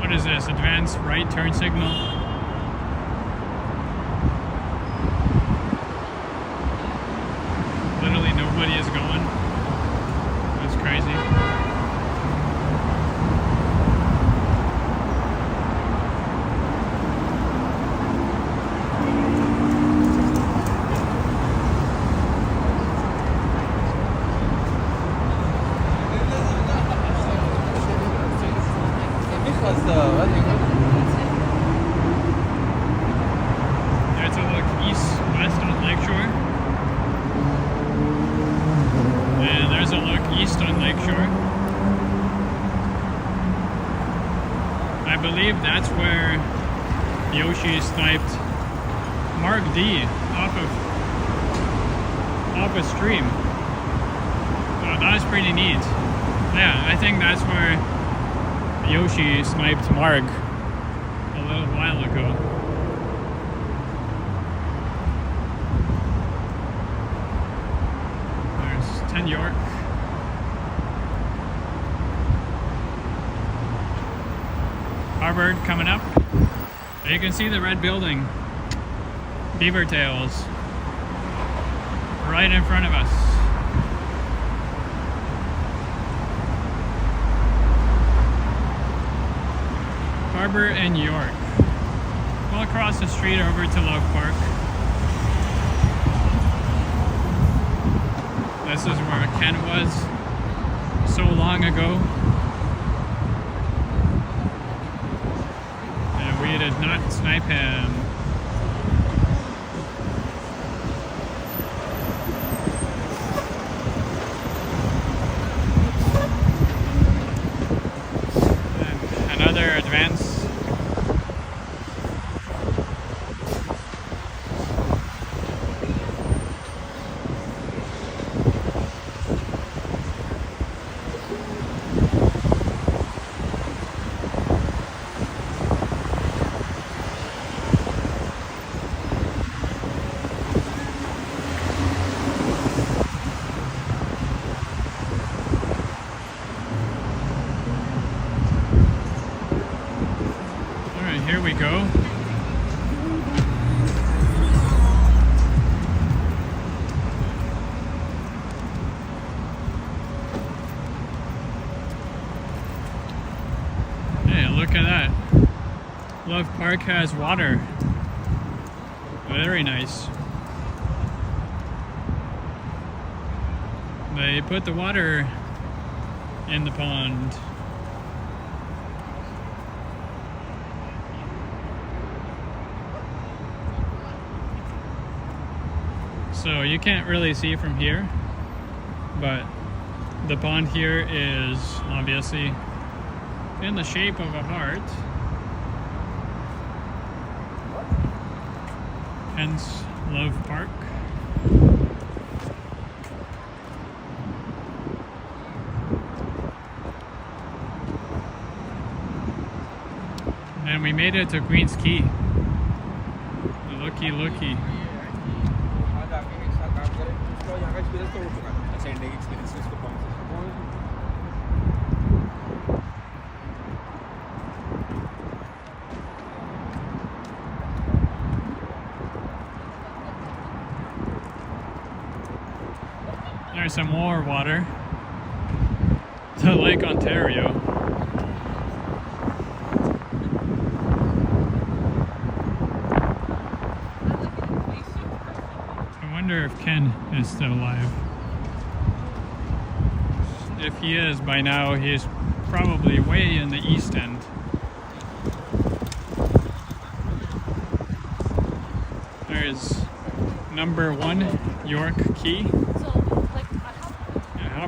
What is this? Advanced right turn signal? Literally nobody is going. That's crazy. There's a look east-west on Lakeshore. And there's a look east on Lakeshore. I believe that's where Yoshi sniped Mark D off a stream. Oh, that was pretty neat. Yeah, I think that's where Yoshi sniped Mark a little while ago. There's 10 York. Harvard coming up. You can see the red building. Beaver Tails. Right in front of us. Harbor and York. We'll cross the street over to Love Park. This is where Ken was so long ago. And we did not snipe him. And another advance. Here we go. Hey, look at that. Love Park has water. Very nice. They put the water in the pond. So you can't really see from here, but the pond here is obviously in the shape of a heart. Hence, Love Park. And we made it to Queen's Quay. Looky, looky. There's some more water to Lake Ontario. I wonder if Ken is still alive. If he is, by now he's probably way in the east end. There's number 1 York Quay.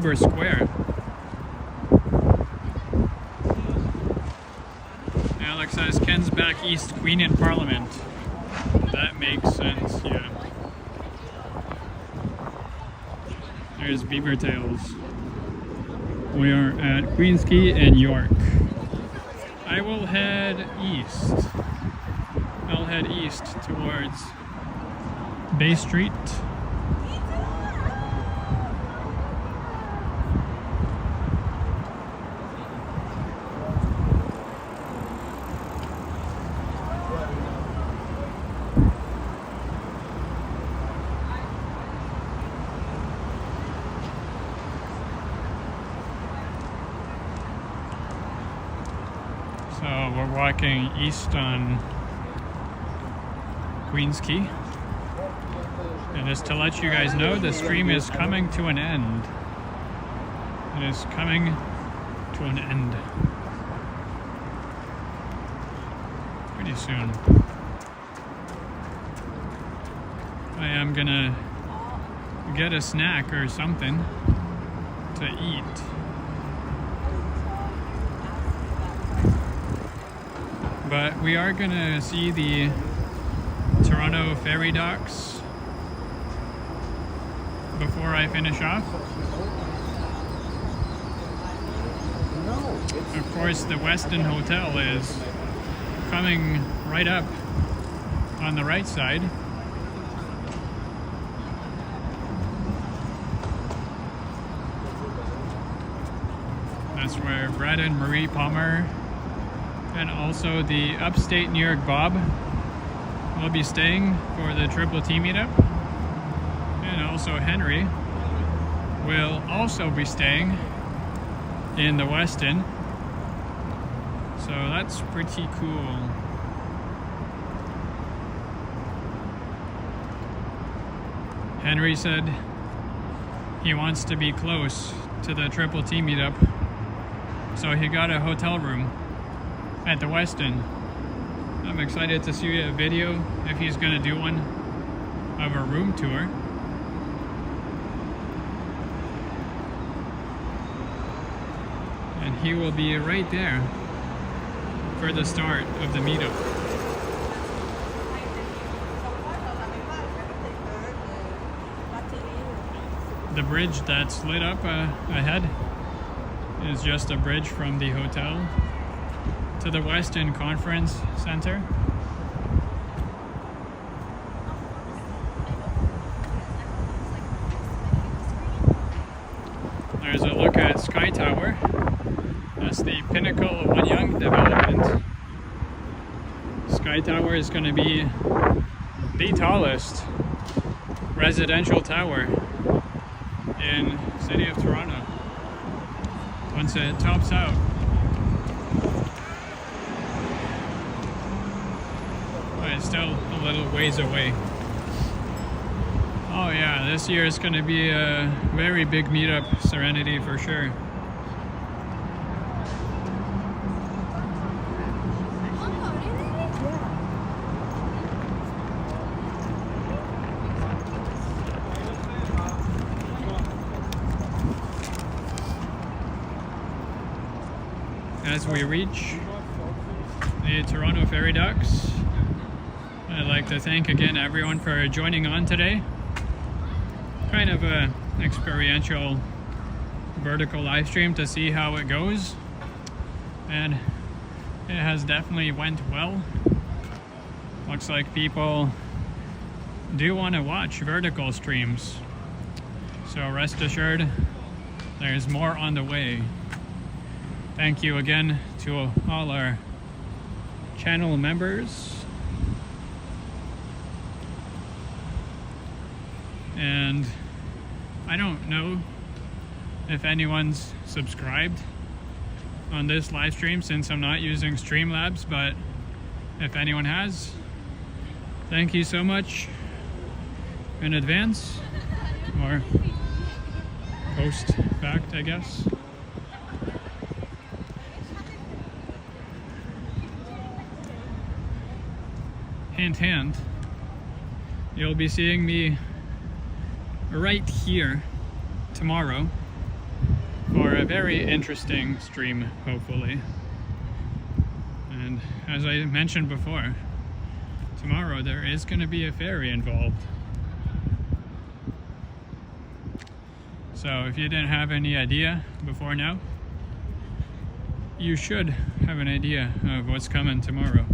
Dundas Square. Alex says Ken's back east, Queen in Parliament. That makes sense, yeah. There's beaver tails. We are at Queen's Quay in York. I will head east. I'll head east towards Bay Street. So we're walking east on Queen's Quay. And just to let you guys know, the stream is coming to an end. It is coming to an end. Pretty soon. I am gonna get a snack or something to eat. But we are gonna see the Toronto ferry docks before I finish off. Of course, the Westin Hotel is coming right up on the right side. That's where Brad and Marie Palmer and also the Upstate New York Bob will be staying for the Triple T meetup. And also Henry will also be staying in the Westin. So that's pretty cool. Henry said he wants to be close to the Triple T meetup, so he got a hotel room at the Westin. I'm excited to see a video if he's gonna do one of a room tour. And he will be right there for the start of the meetup. The bridge that's lit up ahead is just a bridge from the hotel to the Westin Conference Center. There's a look at Sky Tower. That's the pinnacle of One Yonge development. Sky Tower is going to be the tallest residential tower in the city of Toronto once it tops out. But it's still a little ways away. Oh yeah, this year is going to be a very big meetup, Serenity for sure. As we reach the Toronto ferry docks, I'd like to thank again everyone for joining on today. Kind of a experiential vertical live stream to see how it goes. And it has definitely went well. Looks like people do want to watch vertical streams. So rest assured, there's more on the way. Thank you again to all our channel members. And I don't know if anyone's subscribed on this live stream since I'm not using Streamlabs, but if anyone has, thank you so much in advance, or post-fact, I guess. Hint, hint, you'll be seeing me right here tomorrow for a very interesting stream, hopefully. And as I mentioned before, tomorrow there is going to be a ferry involved. So if you didn't have any idea before now, you should have an idea of what's coming tomorrow.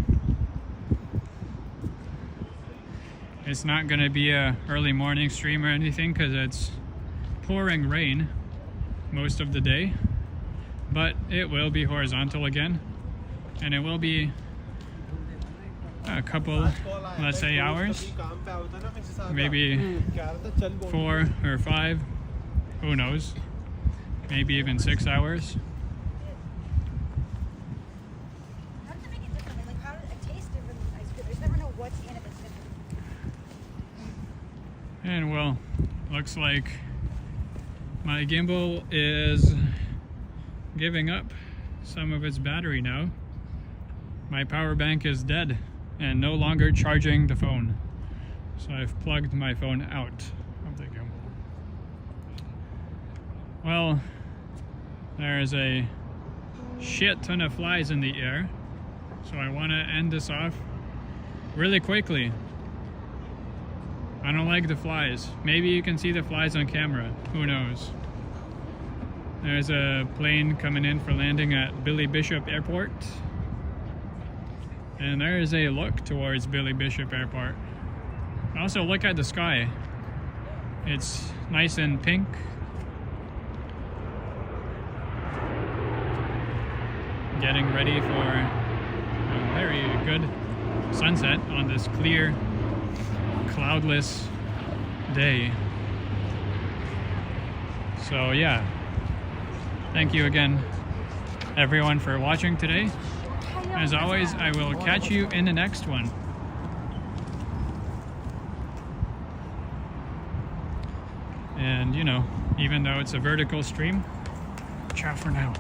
It's not going to be a early morning stream or anything because it's pouring rain most of the day, but it will be horizontal again, and it will be a couple, let's say, hours, maybe 4 or 5, who knows, maybe even 6 hours. How does it make it different? Like, how does it taste different than ice cream? I just never know what's in it that's different. And well, looks like my gimbal is giving up some of its battery now. My power bank is dead and no longer charging the phone. So I've plugged my phone out of the gimbal. Well, there's a shit ton of flies in the air, so I want to end this off really quickly. I don't like the flies. Maybe you can see the flies on camera. Who knows? There's a plane coming in for landing at Billy Bishop Airport. And there is a look towards Billy Bishop Airport. Also look at the sky. It's nice and pink. Getting ready for a very good sunset on this clear, cloudless day. So yeah, thank you again everyone for watching today. As always, I will catch you in the next one. And you know, even though it's a vertical stream, ciao for now.